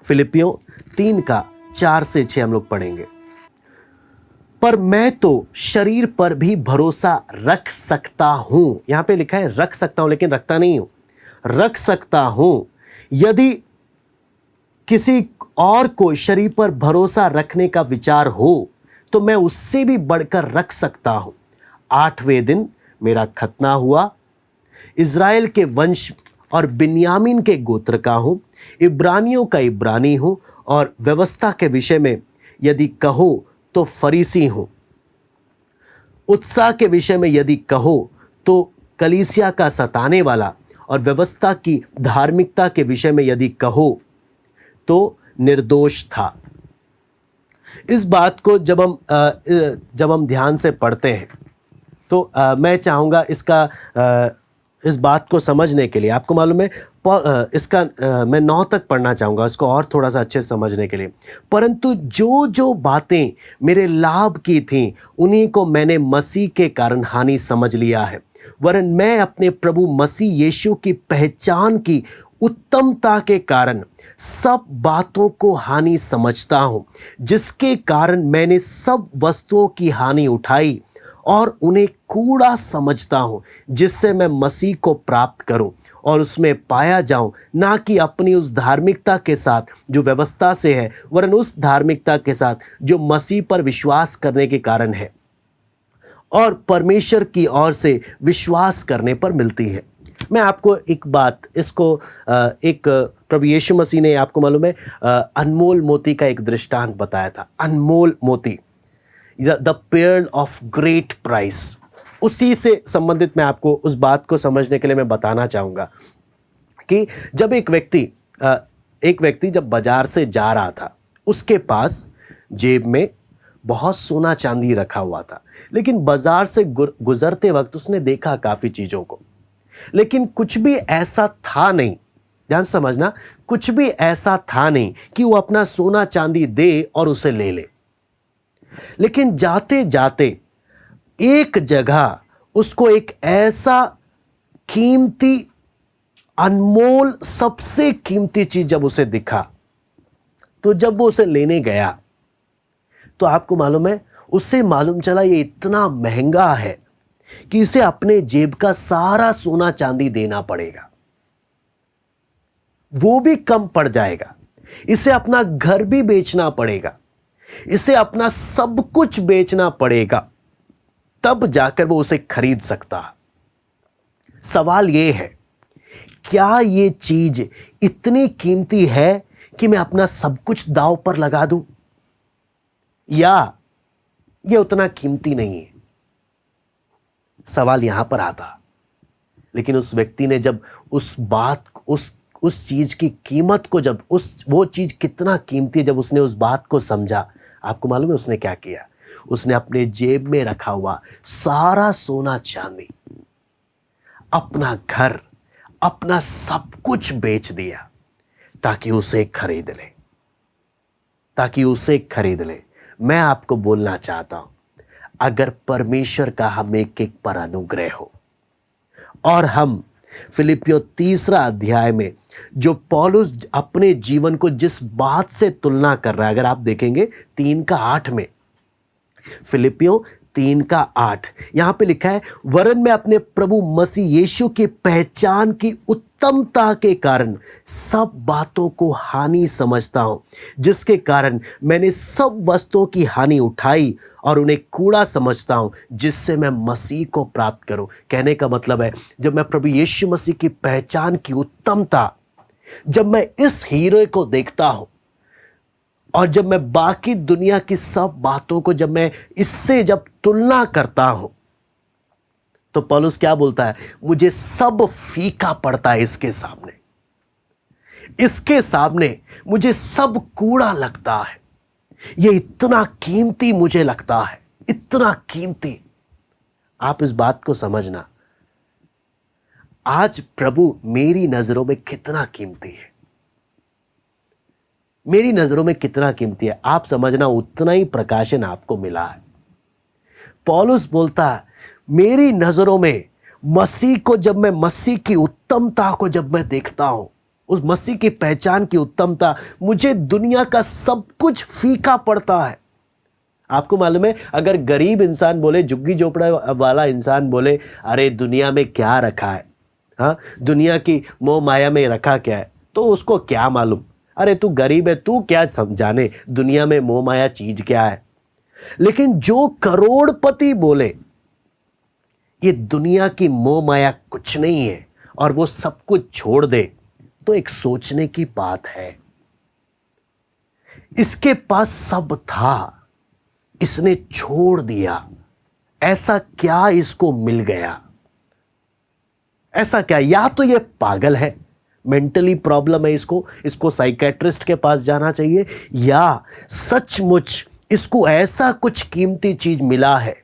S1: फिलिपियों 3 का 4 से 6 हम लोग पढ़ेंगे। पर मैं तो शरीर पर भी भरोसा रख सकता हूं। यहां पे लिखा है रख सकता हूं, लेकिन रखता नहीं हूं। रख सकता हूं। यदि किसी और को शरीर पर भरोसा रखने का विचार हो तो मैं उससे भी बढ़कर रख सकता हूं। 8वें दिन मेरा खतना हुआ। इज़राइल के और बिन्यामीन के गोत्र का हूँ, इब्रानियों का इब्रानी हूँ, और व्यवस्था के विषय में यदि कहो तो फरीसी हूँ। उत्साह के विषय में यदि कहो तो कलीसिया का सताने वाला, और व्यवस्था की धार्मिकता के विषय में यदि कहो तो निर्दोष था। इस बात को जब हम ध्यान से पढ़ते हैं तो मैं चाहूँगा इस बात को समझने के लिए, आपको मालूम है मैं 9 तक पढ़ना चाहूँगा इसको और थोड़ा सा अच्छे समझने के लिए। परंतु जो जो बातें मेरे लाभ की थीं उन्हीं को मैंने मसीह के कारण हानि समझ लिया है, वरन मैं अपने प्रभु मसीह यीशु की पहचान की उत्तमता के कारण सब बातों को हानि समझता हूँ, जिसके कारण मैंने सब वस्तुओं की हानि उठाई और उन्हें कूड़ा समझता हूँ, जिससे मैं मसीह को प्राप्त करूँ और उसमें पाया जाऊँ, ना कि अपनी उस धार्मिकता के साथ जो व्यवस्था से है, वरन उस धार्मिकता के साथ जो मसीह पर विश्वास करने के कारण है और परमेश्वर की ओर से विश्वास करने पर मिलती है। मैं आपको एक बात, इसको एक प्रभु यीशु मसीह ने, आपको मालूम है, अनमोल मोती का एक दृष्टांत बताया था। अनमोल मोती, द पेर्ल ऑफ ग्रेट प्राइस, उसी से संबंधित मैं आपको उस बात को समझने के लिए मैं बताना चाहूँगा कि जब एक व्यक्ति जब बाजार से जा रहा था, उसके पास जेब में बहुत सोना चांदी रखा हुआ था, लेकिन बाजार से गुजरते वक्त उसने देखा काफ़ी चीज़ों को, लेकिन कुछ भी ऐसा था नहीं, ध्यान समझना, कुछ भी ऐसा था नहीं कि वो अपना सोना चांदी दे और उसे ले ले। लेकिन जाते जाते एक जगह उसको एक ऐसा कीमती, अनमोल, सबसे कीमती चीज जब उसे दिखा, तो जब वो उसे लेने गया तो आपको मालूम है, उससे मालूम चला ये इतना महंगा है कि इसे अपने जेब का सारा सोना चांदी देना पड़ेगा, वो भी कम पड़ जाएगा, इसे अपना घर भी बेचना पड़ेगा, इसे अपना सब कुछ बेचना पड़ेगा, तब जाकर वो उसे खरीद सकता। सवाल ये है, क्या ये चीज इतनी कीमती है कि मैं अपना सब कुछ दांव पर लगा दूं, या ये उतना कीमती नहीं है? सवाल यहां पर आता। लेकिन उस व्यक्ति ने जब उस चीज की कीमत को, जब वो चीज कितना कीमती है, जब उसने उस बात को समझा, आपको मालूम है उसने क्या किया? उसने अपने जेब में रखा हुआ सारा सोना चांदी, अपना घर, अपना सब कुछ बेच दिया ताकि उसे खरीद ले। मैं आपको बोलना चाहता हूं, अगर परमेश्वर का हम एक पर अनुग्रह हो, और हम फिलिपियों 3 अध्याय में जो पौलुस अपने जीवन को जिस बात से तुलना कर रहा है, अगर आप देखेंगे 3:8 में, फिलिपियों 3:8, यहां पे लिखा है, वरन मैं अपने प्रभु मसीह यीशु की पहचान की उत्तमता के कारण सब बातों को हानि समझता हूं, जिसके कारण मैंने सब वस्तुओं की हानि उठाई और उन्हें कूड़ा समझता हूं, जिससे मैं मसीह को प्राप्त करूं। कहने का मतलब है, जब मैं प्रभु यीशु मसीह की पहचान की उत्तमता, जब मैं इस हीरो को देखता हूं, और जब मैं बाकी दुनिया की सब बातों को जब मैं इससे जब तुलना करता हूं, तो पौलुस क्या बोलता है? मुझे सब फीका पड़ता है इसके सामने मुझे सब कूड़ा लगता है। ये इतना कीमती मुझे लगता है, इतना कीमती। आप इस बात को समझना, आज प्रभु मेरी नजरों में कितना कीमती है, मेरी नजरों में कितना कीमती है, आप समझना, उतना ही प्रकाशन आपको मिला है। पौलुस बोलता है, मेरी नजरों में मसीह को, जब मैं मसीह की उत्तमता को जब मैं देखता हूं, उस मसीह की पहचान की उत्तमता, मुझे दुनिया का सब कुछ फीका पड़ता है। आपको मालूम है, अगर गरीब इंसान बोले, झुग्गी झोपड़ा वाला इंसान बोले, अरे दुनिया में क्या रखा है, हाँ, दुनिया की मोह माया में रखा क्या है, तो उसको क्या मालूम, अरे तू गरीब है, तू क्या समझाने दुनिया में मोह माया चीज क्या है। लेकिन जो करोड़पति बोले, ये दुनिया की मोह माया कुछ नहीं है और वो सब कुछ छोड़ दे तो एक सोचने की बात है। इसके पास सब था, इसने छोड़ दिया। ऐसा क्या इसको मिल गया? ऐसा क्या? या तो ये पागल है, मेंटली प्रॉब्लम है, इसको साइकेट्रिस्ट के पास जाना चाहिए, या सचमुच इसको ऐसा कुछ कीमती चीज मिला है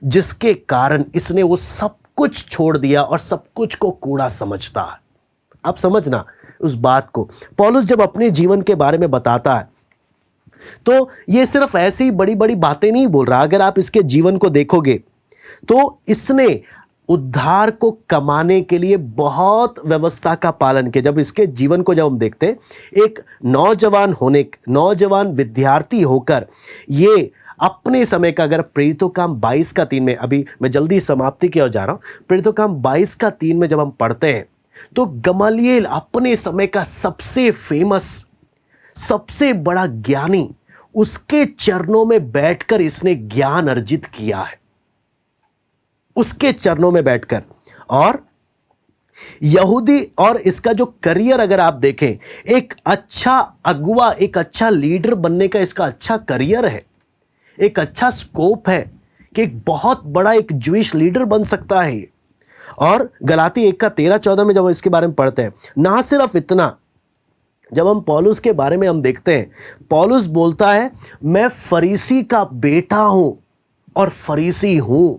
S1: जिसके कारण इसने वो सब कुछ छोड़ दिया और सब कुछ को कूड़ा समझता है। आप समझना उस बात को। पौलुस जब अपने जीवन के बारे में बताता है तो ये सिर्फ ऐसी बड़ी बड़ी बातें नहीं बोल रहा। अगर आप इसके जीवन को देखोगे तो इसने उद्धार को कमाने के लिए बहुत व्यवस्था का पालन किया। जब इसके जीवन को जब हम देखते हैं, एक नौजवान विद्यार्थी होकर ये अपने समय का, अगर प्रेरितों काम 22:3 में, अभी मैं जल्दी समाप्ति की ओर जा रहा हूं, प्रेरितों काम 22:3 में जब हम पढ़ते हैं तो गमलीएल अपने समय का सबसे फेमस, सबसे बड़ा ज्ञानी, उसके चरणों में बैठकर इसने ज्ञान अर्जित किया है, उसके चरणों में बैठकर। और यहूदी, और इसका जो करियर अगर आप देखें, एक अच्छा अगुवा, एक अच्छा लीडर बनने का इसका अच्छा करियर है, एक अच्छा स्कोप है कि एक बहुत बड़ा एक ज्यूइश लीडर बन सकता है ये। और गलाती 1:13-14 में जब हम इसके बारे में पढ़ते हैं, ना सिर्फ इतना, जब हम पौलुस के बारे में हम देखते हैं, पौलुस बोलता है मैं फरीसी का बेटा हूं और फरीसी हूं।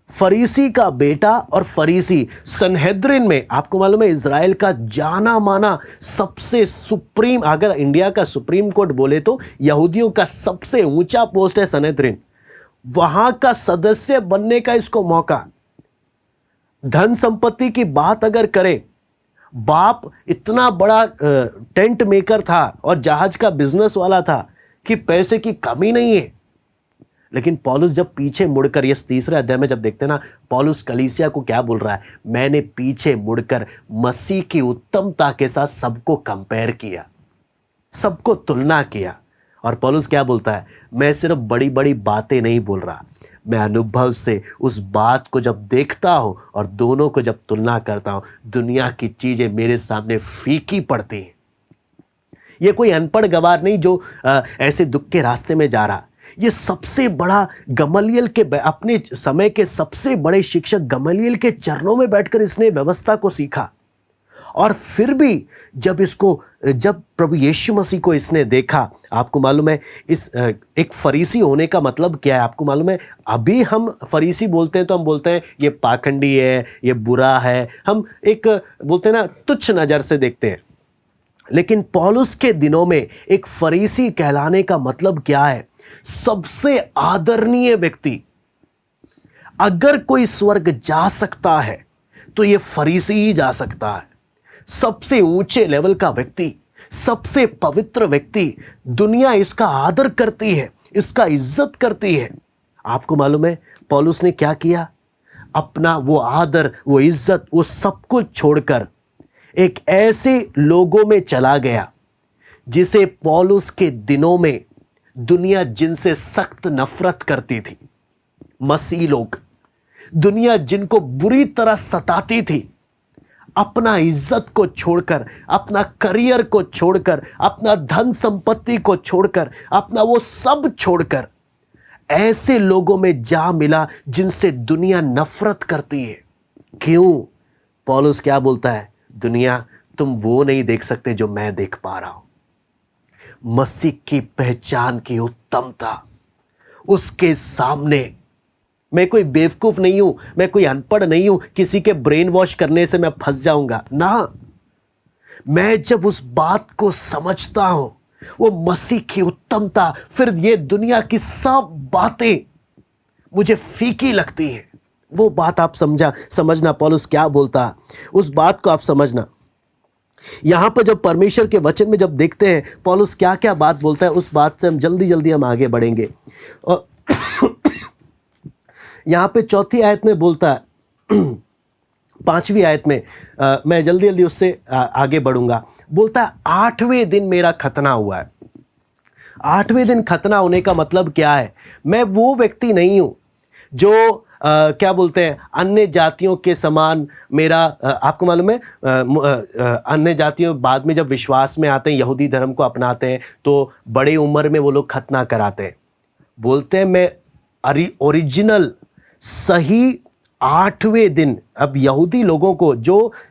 S1: फरीसी का बेटा और फरीसी। सनहेद्रिन में, आपको मालूम है, इजराइल का जाना माना सबसे सुप्रीम, अगर इंडिया का सुप्रीम कोर्ट बोले तो यहूदियों का सबसे ऊंचा पोस्ट है सनहेद्रिन। वहां का सदस्य बनने का इसको मौका। धन संपत्ति की बात अगर करें, बाप इतना बड़ा टेंट मेकर था और जहाज का बिजनेस वाला था कि पैसे की कमी नहीं है। लेकिन पौलुस जब पीछे मुड़कर, ये 3 अध्याय में जब देखते हैं ना, पौलुस कलीसिया को क्या बोल रहा है? मैंने पीछे मुड़कर मसीह की उत्तमता के साथ सबको कंपेयर किया, सबको तुलना किया। और पौलुस क्या बोलता है? मैं सिर्फ बड़ी बड़ी बातें नहीं बोल रहा, मैं अनुभव से उस बात को जब देखता हूं और दोनों को जब तुलना करता हूं, दुनिया की चीजें मेरे सामने फीकी पड़ती हैं। ये कोई अनपढ़ गवार नहीं जो ऐसे दुख के रास्ते में जा रहा। ये सबसे बड़ा गमलीएल के, अपने समय के सबसे बड़े शिक्षक गमलीएल के चरणों में बैठकर इसने व्यवस्था को सीखा। और फिर भी जब प्रभु यीशु मसीह को इसने देखा, आपको मालूम है इस एक फरीसी होने का मतलब क्या है? आपको मालूम है, अभी हम फरीसी बोलते हैं तो हम बोलते हैं ये पाखंडी है, ये बुरा है, हम एक बोलते हैं ना, तुच्छ नजर से देखते हैं। लेकिन पौलुस के दिनों में एक फरीसी कहलाने का मतलब क्या है? सबसे आदरणीय व्यक्ति। अगर कोई स्वर्ग जा सकता है तो ये फरीसी ही जा सकता है। सबसे ऊंचे लेवल का व्यक्ति, सबसे पवित्र व्यक्ति। दुनिया इसका आदर करती है, इसका इज्जत करती है। आपको मालूम है पौलुस ने क्या किया? अपना वो आदर, वो इज्जत, वो सब कुछ छोड़कर एक ऐसे लोगों में चला गया जिसे पौलुस के दिनों में दुनिया जिनसे सख्त नफरत करती थी। मसीह लोग, दुनिया जिनको बुरी तरह सताती थी। अपना इज्जत को छोड़कर, अपना करियर को छोड़कर, अपना धन संपत्ति को छोड़कर, अपना वो सब छोड़कर ऐसे लोगों में जा मिला जिनसे दुनिया नफरत करती है। क्यों? पौलुस क्या बोलता है? दुनिया, तुम वो नहीं देख सकते जो मैं देख पा रहा हूं। मसीह की पहचान की उत्तमता, उसके सामने मैं कोई बेवकूफ नहीं हूं, मैं कोई अनपढ़ नहीं हूं, किसी के ब्रेन वॉश करने से मैं फंस जाऊंगा ना। मैं जब उस बात को समझता हूं, वो मसीह की उत्तमता, फिर ये दुनिया की सब बातें मुझे फीकी लगती हैं। वो बात आप समझना पौलुस क्या बोलता, उस बात को आप समझना। यहां पर जब परमेश्वर के वचन में जब देखते हैं पौलुस क्या क्या बात बोलता है, उस बात से हम जल्दी हम आगे बढ़ेंगे। और यहां पे 4 आयत में बोलता है, 5वीं आयत में मैं जल्दी उससे आगे बढ़ूंगा। बोलता है 8वें दिन मेरा खतना हुआ है। 8वें दिन खतना होने का मतलब क्या है? मैं वो व्यक्ति नहीं हूं जो क्या बोलते हैं, अन्य जातियों के समान मेरा आपको मालूम है अन्य जातियों बाद में जब विश्वास में आते हैं, यहूदी धर्म को अपनाते हैं, तो बड़े उम्र में वो लोग खतना कराते हैं। बोलते हैं मैं ओरिजिनल सही 8वें दिन। अब यहूदी लोगों को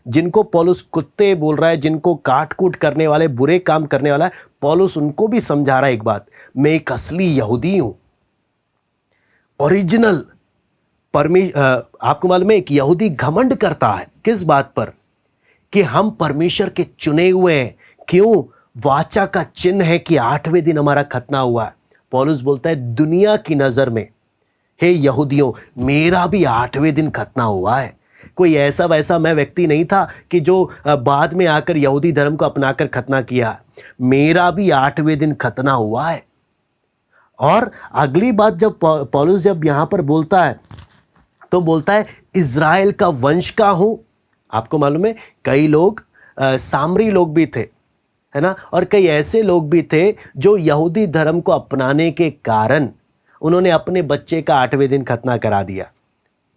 S1: जिनको पौलुस कुत्ते बोल रहा है, जिनको काट कूट करने वाले, बुरे काम करने वाला है, पौलुस उनको भी समझा रहा है एक बात, मैं एक असली यहूदी हूं, ओरिजिनल। आपको मालूम है एक यहूदी घमंड करता है किस बात पर, कि हम परमेश्वर के चुने हुए हैं। क्यों? वाचा का चिन्ह है कि 8वें दिन हमारा खतना हुआ है। पौलुस बोलता है दुनिया की नजर में, हे यहूदियों, मेरा भी 8वें दिन खतना हुआ है। कोई ऐसा वैसा मैं व्यक्ति नहीं था कि जो बाद में आकर यहूदी धर्म को अपनाकर खतना किया। मेरा भी 8वें दिन खतना हुआ है। और अगली बात जब पौलुस जब यहां पर बोलता है, तो बोलता है इज़राइल का वंश का हूं। आपको मालूम है कई लोग सामरी लोग भी थे, है ना, और कई ऐसे लोग भी थे जो यहूदी धर्म को अपनाने के कारण उन्होंने अपने बच्चे का 8वें दिन खतना करा दिया।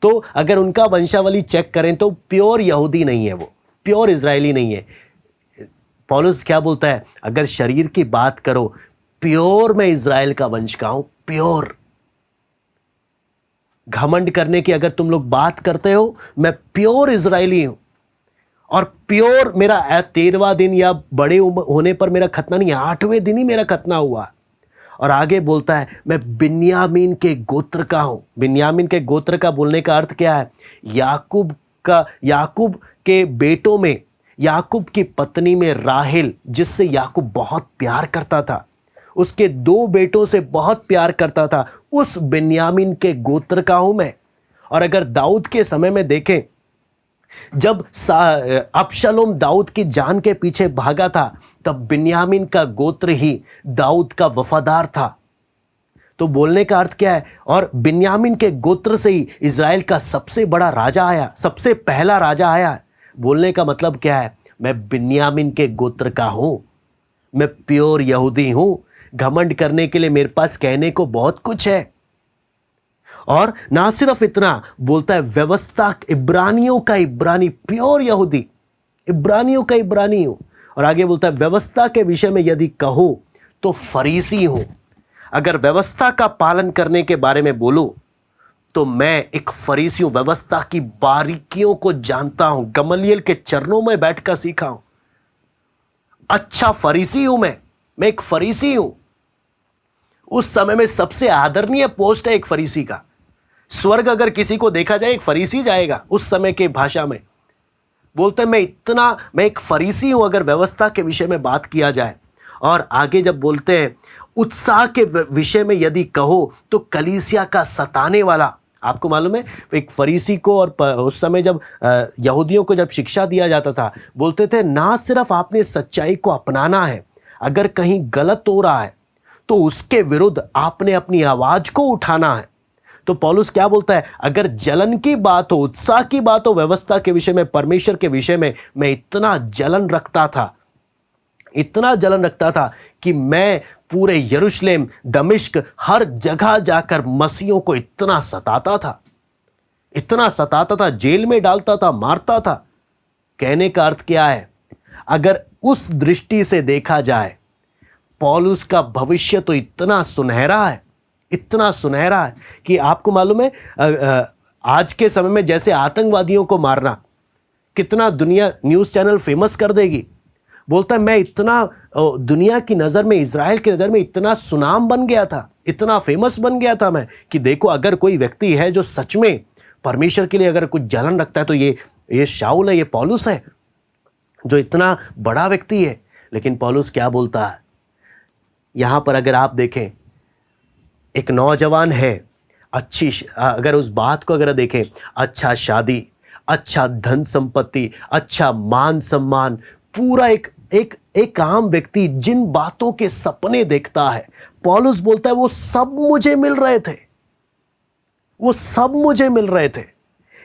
S1: तो अगर उनका वंशावली चेक करें तो प्योर यहूदी नहीं है, वो प्योर इजरायली नहीं है। पौलुस क्या बोलता है, अगर शरीर की बात करो, प्योर मैं इजराइल का वंश का हूं, प्योर। घमंड करने की अगर तुम लोग बात करते हो, मैं प्योर इजरायली हूं, और प्योर मेरा 13वां दिन या बड़े होने पर मेरा खतना नहीं, 8वें दिन ही मेरा खतना हुआ। और आगे बोलता है मैं बिन्यामीन के गोत्र का हूं। बिन्यामीन के गोत्र का बोलने का अर्थ क्या है? याकूब के बेटों में, याकूब की पत्नी में राहेल, जिससे याकूब बहुत प्यार करता था, उसके 2 बेटों से बहुत प्यार करता था, उस बिन्यामीन के गोत्र का हूं मैं। और अगर दाऊद के समय में देखें, जब अबशलोम दाऊद की जान के पीछे भागा था, तब बिन्यामीन का गोत्र ही दाऊद का वफादार था। तो बोलने का अर्थ क्या है? और बिन्यामीन के गोत्र से ही इज़राइल का सबसे बड़ा राजा आया, सबसे पहला राजा आया। बोलने का मतलब क्या है? मैं बिन्यामीन के गोत्र का हूं, मैं प्योर यहूदी हूं। घमंड करने के लिए मेरे पास कहने को बहुत कुछ है। और ना सिर्फ इतना, बोलता है व्यवस्था इब्रानियों का इब्रानी, प्योर यहूदी, इब्रानियों का इब्रानी हूं। और आगे बोलता है व्यवस्था के विषय में यदि कहो तो फरीसी हूं। अगर व्यवस्था का पालन करने के बारे में बोलूं तो मैं एक फरीसी हूं, व्यवस्था की बारीकियों को जानता हूं, गमलीएल के चरणों में बैठकर सीखा हूं। अच्छा फरीसी हूं मैं एक फरीसी हूं। उस समय में सबसे आदरणीय पोस्ट है एक फरीसी का। स्वर्ग अगर किसी को देखा जाए, एक फरीसी जाएगा उस समय के भाषा में। बोलते हैं मैं एक फरीसी हूं अगर व्यवस्था के विषय में बात किया जाए। और आगे जब बोलते हैं उत्साह के विषय में यदि कहो तो कलीसिया का सताने वाला। आपको मालूम है एक फरीसी को, और उस समय जब यहूदियों को जब शिक्षा दिया जाता था, बोलते थे ना सिर्फ आपने सच्चाई को अपनाना है, अगर कहीं गलत हो रहा है तो उसके विरुद्ध आपने अपनी आवाज को उठाना है। तो पौलुस क्या बोलता है? अगर जलन की बात हो, उत्साह की बात हो व्यवस्था के विषय में, परमेश्वर के विषय में, मैं इतना जलन रखता था कि मैं पूरे यरूशलेम, दमिश्क, हर जगह जाकर मसीहों को इतना सताता था, जेल में डालता था, मारता था। कहने का अर्थ क्या है? अगर उस दृष्टि से देखा जाए, पौलुस का भविष्य तो इतना सुनहरा है कि आपको मालूम है आज के समय में जैसे आतंकवादियों को मारना कितना दुनिया न्यूज़ चैनल फेमस कर देगी। बोलता है मैं इतना दुनिया की नज़र में, इज़राइल की नज़र में इतना सुनाम बन गया था, इतना फेमस बन गया था मैं, कि देखो अगर कोई व्यक्ति है जो सच में परमेश्वर के लिए अगर कुछ जलन रखता है तो ये शाऊल है, ये पौलुस है, जो इतना बड़ा व्यक्ति है। लेकिन पौलुस क्या बोलता है यहां पर? अगर आप देखें, एक नौजवान है, अगर उस बात को अगर देखें, अच्छा शादी, अच्छा धन संपत्ति, अच्छा मान सम्मान, पूरा एक आम व्यक्ति जिन बातों के सपने देखता है, पौलुस बोलता है वो सब मुझे मिल रहे थे।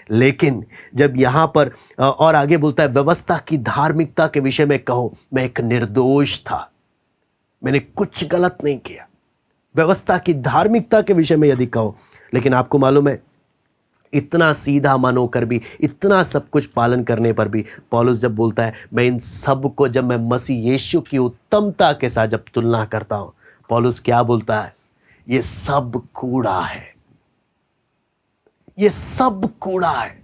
S1: लेकिन जब यहां पर और आगे बोलता है व्यवस्था की धार्मिकता के विषय में कहो, मैं एक निर्दोष था, मैंने कुछ गलत नहीं किया। व्यवस्था की धार्मिकता के विषय में यदि कहो, लेकिन आपको मालूम है इतना सीधा मन होकर भी, इतना सब कुछ पालन करने पर भी पौलुस जब बोलता है मैं इन सब को जब मैं मसीह यीशु की उत्तमता के साथ जब तुलना करता हूं, पौलुस क्या बोलता है? ये सब कूड़ा है, ये सब कूड़ा है।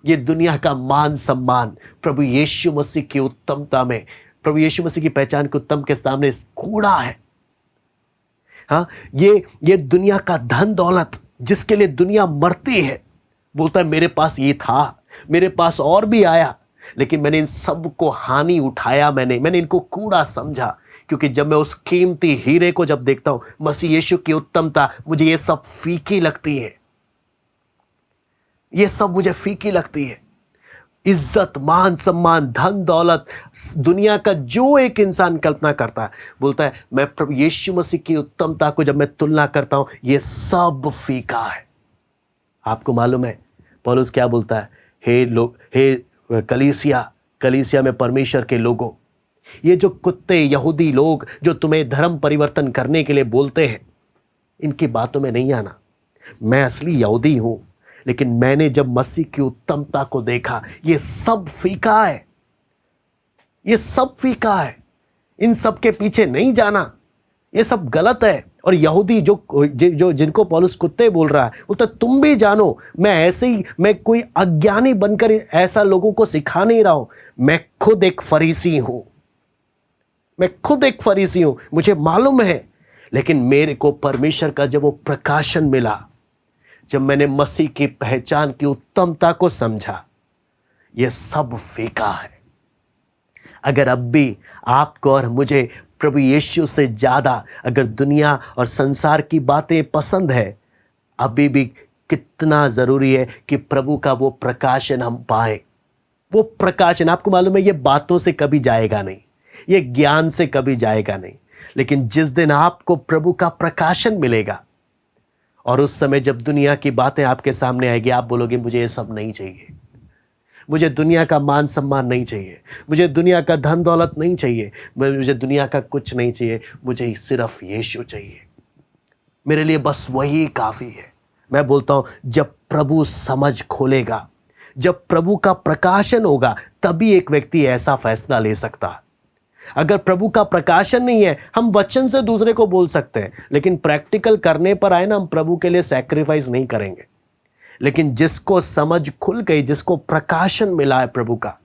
S1: ये दुनिया का मान सम्मान प्रभु यीशु मसीह की उत्तमता में, प्रभु यीशु मसीह की पहचान के उत्तम के सामने कूड़ा है। हाँ, ये दुनिया का धन दौलत जिसके लिए दुनिया मरती है, बोलता है मेरे पास ये था, मेरे पास और भी आया, लेकिन मैंने इन सब को हानि उठाया, मैंने इनको कूड़ा समझा, क्योंकि जब मैं उस कीमती हीरे को जब देखता हूं, मसीह यीशु की उत्तमता, मुझे ये सब फीकी लगती है, ये सब मुझे फीकी लगती है। इज्जत, मान सम्मान, धन दौलत, दुनिया का जो एक इंसान कल्पना करता है, बोलता है मैं प्रभु यीशु मसीह की उत्तमता को जब मैं तुलना करता हूं, ये सब फीका है। आपको मालूम है पौलुस क्या बोलता है? हे लोग, हे कलीसिया में परमेश्वर के लोगों, ये जो कुत्ते यहूदी लोग जो तुम्हें धर्म परिवर्तन करने के लिए बोलते हैं, इनकी बातों में नहीं आना। मैं असली यहूदी हूं, लेकिन मैंने जब मसीह की उत्तमता को देखा, ये सब फीका है, ये सब फीका है। इन सब के पीछे नहीं जाना, ये सब गलत है। और यहूदी जो जिनको पौलुस कुत्ते बोल रहा है, बोलता तुम भी जानो, मैं ऐसे ही, मैं कोई अज्ञानी बनकर ऐसा लोगों को सिखा नहीं रहा हूं। मैं खुद एक फरीसी हूं, मैं खुद एक फरीसी हूं, मुझे मालूम है। लेकिन मेरे को परमेश्वर का जब वो प्रकाशन मिला, जब मैंने मसीह की पहचान की उत्तमता को समझा, यह सब फीका है। अगर अब भी आपको और मुझे प्रभु यीशु से ज्यादा अगर दुनिया और संसार की बातें पसंद है, अभी भी कितना जरूरी है कि प्रभु का वो प्रकाशन हम पाए। वो प्रकाशन, आपको मालूम है, ये बातों से कभी जाएगा नहीं, ये ज्ञान से कभी जाएगा नहीं, लेकिन जिस दिन आपको प्रभु का प्रकाशन मिलेगा, और उस समय जब दुनिया की बातें आपके सामने आएगी, आप बोलोगे मुझे ये सब नहीं चाहिए, मुझे दुनिया का मान सम्मान नहीं चाहिए, मुझे दुनिया का धन दौलत नहीं चाहिए, मुझे दुनिया का कुछ नहीं चाहिए, मुझे सिर्फ यीशु चाहिए, मेरे लिए बस वही काफ़ी है। मैं बोलता हूँ जब प्रभु समझ खोलेगा, जब प्रभु का प्रकाशन होगा, तभी एक व्यक्ति ऐसा फैसला ले सकता है। अगर प्रभु का प्रकाशन नहीं है, हम वचन से दूसरे को बोल सकते हैं, लेकिन प्रैक्टिकल करने पर आए ना, हम प्रभु के लिए सैक्रिफाइस नहीं करेंगे। लेकिन जिसको समझ खुल गई, जिसको प्रकाशन मिला है प्रभु का,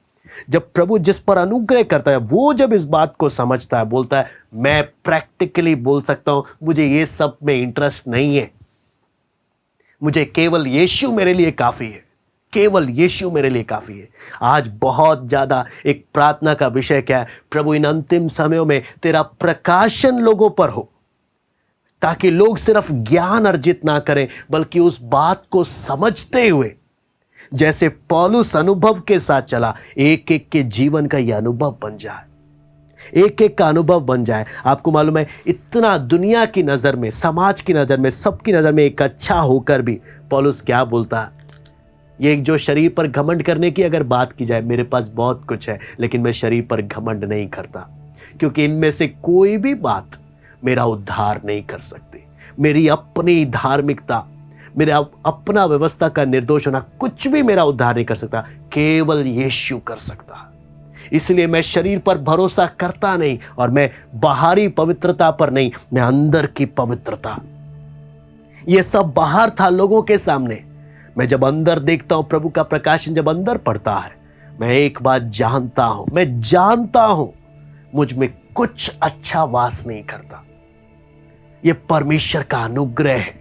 S1: जब प्रभु जिस पर अनुग्रह करता है, वो जब इस बात को समझता है, बोलता है मैं प्रैक्टिकली बोल सकता हूं, मुझे ये सब में इंटरेस्ट नहीं है, मुझे केवल यीशु मेरे लिए काफी है, केवल यीशु मेरे लिए काफी है। आज बहुत ज्यादा एक प्रार्थना का विषय क्या है? प्रभु इन अंतिम समयों में तेरा प्रकाशन लोगों पर हो, ताकि लोग सिर्फ ज्ञान अर्जित ना करें, बल्कि उस बात को समझते हुए, जैसे पौलुस अनुभव के साथ चला, एक एक के जीवन का यह अनुभव बन जाए, एक एक का अनुभव बन जाए। आपको मालूम है, इतना दुनिया की नजर में, समाज की नजर में, सबकी नजर में एक अच्छा होकर भी पौलुस क्या बोलता है? ये जो शरीर पर घमंड करने की अगर बात की जाए, मेरे पास बहुत कुछ है, लेकिन मैं शरीर पर घमंड नहीं करता, क्योंकि इनमें से कोई भी बात मेरा उद्धार नहीं कर सकती। मेरी अपनी धार्मिकता, मेरा अपना व्यवस्था का निर्दोष होना, कुछ भी मेरा उद्धार नहीं कर सकता, केवल यीशु कर सकता। इसलिए मैं शरीर पर भरोसा करता नहीं, और मैं बाहरी पवित्रता पर नहीं, मैं अंदर की पवित्रता। यह सब बाहर था लोगों के सामने, मैं जब अंदर देखता हूं, प्रभु का प्रकाशन जब अंदर पड़ता है, मैं एक बात जानता हूं, मैं जानता हूं मुझ में कुछ अच्छा वास नहीं करता। यह परमेश्वर का अनुग्रह है,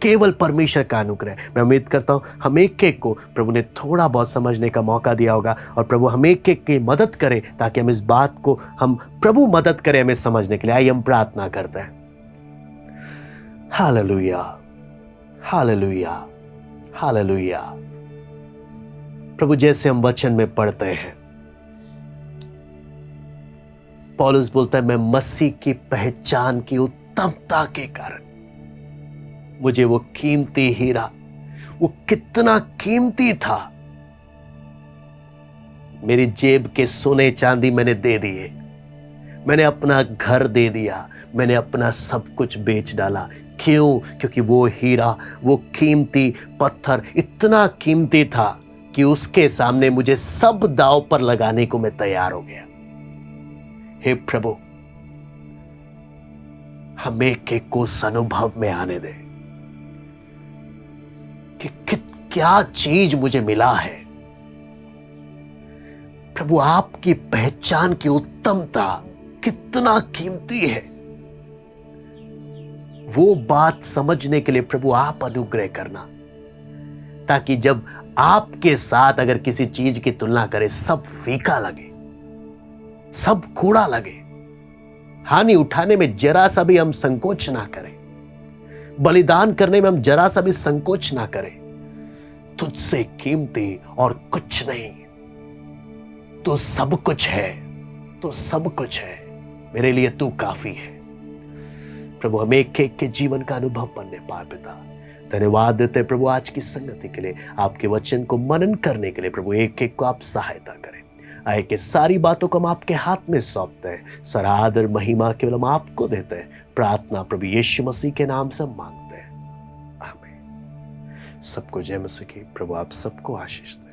S1: केवल परमेश्वर का अनुग्रह। मैं उम्मीद करता हूं हम एक एक को प्रभु ने थोड़ा बहुत समझने का मौका दिया होगा, और प्रभु हम एक एक की मदद करें, ताकि हम इस बात को, हम प्रभु मदद करें हमें समझने के लिए। आइए हम प्रार्थना करते हैं। Hallelujah, hallelujah, hallelujah. प्रभु जैसे हम वचन में पढ़ते हैं, पौलुस बोलता है मैं मसीह की पहचान की उत्तमता के कारण, मुझे वो कीमती हीरा, वो कितना कीमती था, मेरी जेब के सोने चांदी मैंने दे दिए, मैंने अपना घर दे दिया, मैंने अपना सब कुछ बेच डाला। क्यों? क्योंकि वो हीरा, वो कीमती पत्थर इतना कीमती था कि उसके सामने मुझे सब दांव पर लगाने को मैं तैयार हो गया। हे प्रभु, हम एक एक को उस अनुभव में आने दे कि क्या चीज मुझे मिला है। प्रभु, आपकी पहचान की उत्तमता कितना कीमती है, वो बात समझने के लिए प्रभु आप अनुग्रह करना, ताकि जब आपके साथ अगर किसी चीज की तुलना करें सब फीका लगे, सब कूड़ा लगे, हानि उठाने में जरा सा भी हम संकोच ना करें, बलिदान करने में हम जरा सा भी संकोच ना करें। तुझसे कीमती और कुछ नहीं, तो सब कुछ है, तो सब कुछ है, मेरे लिए तू काफी है। प्रभु, हमें एक एक के जीवन का अनुभव बनने पाए पिता। धन्यवाद देते प्रभु आज की संगति के लिए, आपके वचन को मनन करने के लिए। प्रभु, एक एक को आप सहायता करें। आए के सारी बातों को हम आपके हाथ में सौंपते हैं। सारा आदर महिमा केवल हम आपको देते हैं। प्रार्थना प्रभु यीशु मसीह के नाम से मांगते हैं, आमीन। सबको जय मसीह की। प्रभु आप सबको आशीष दे।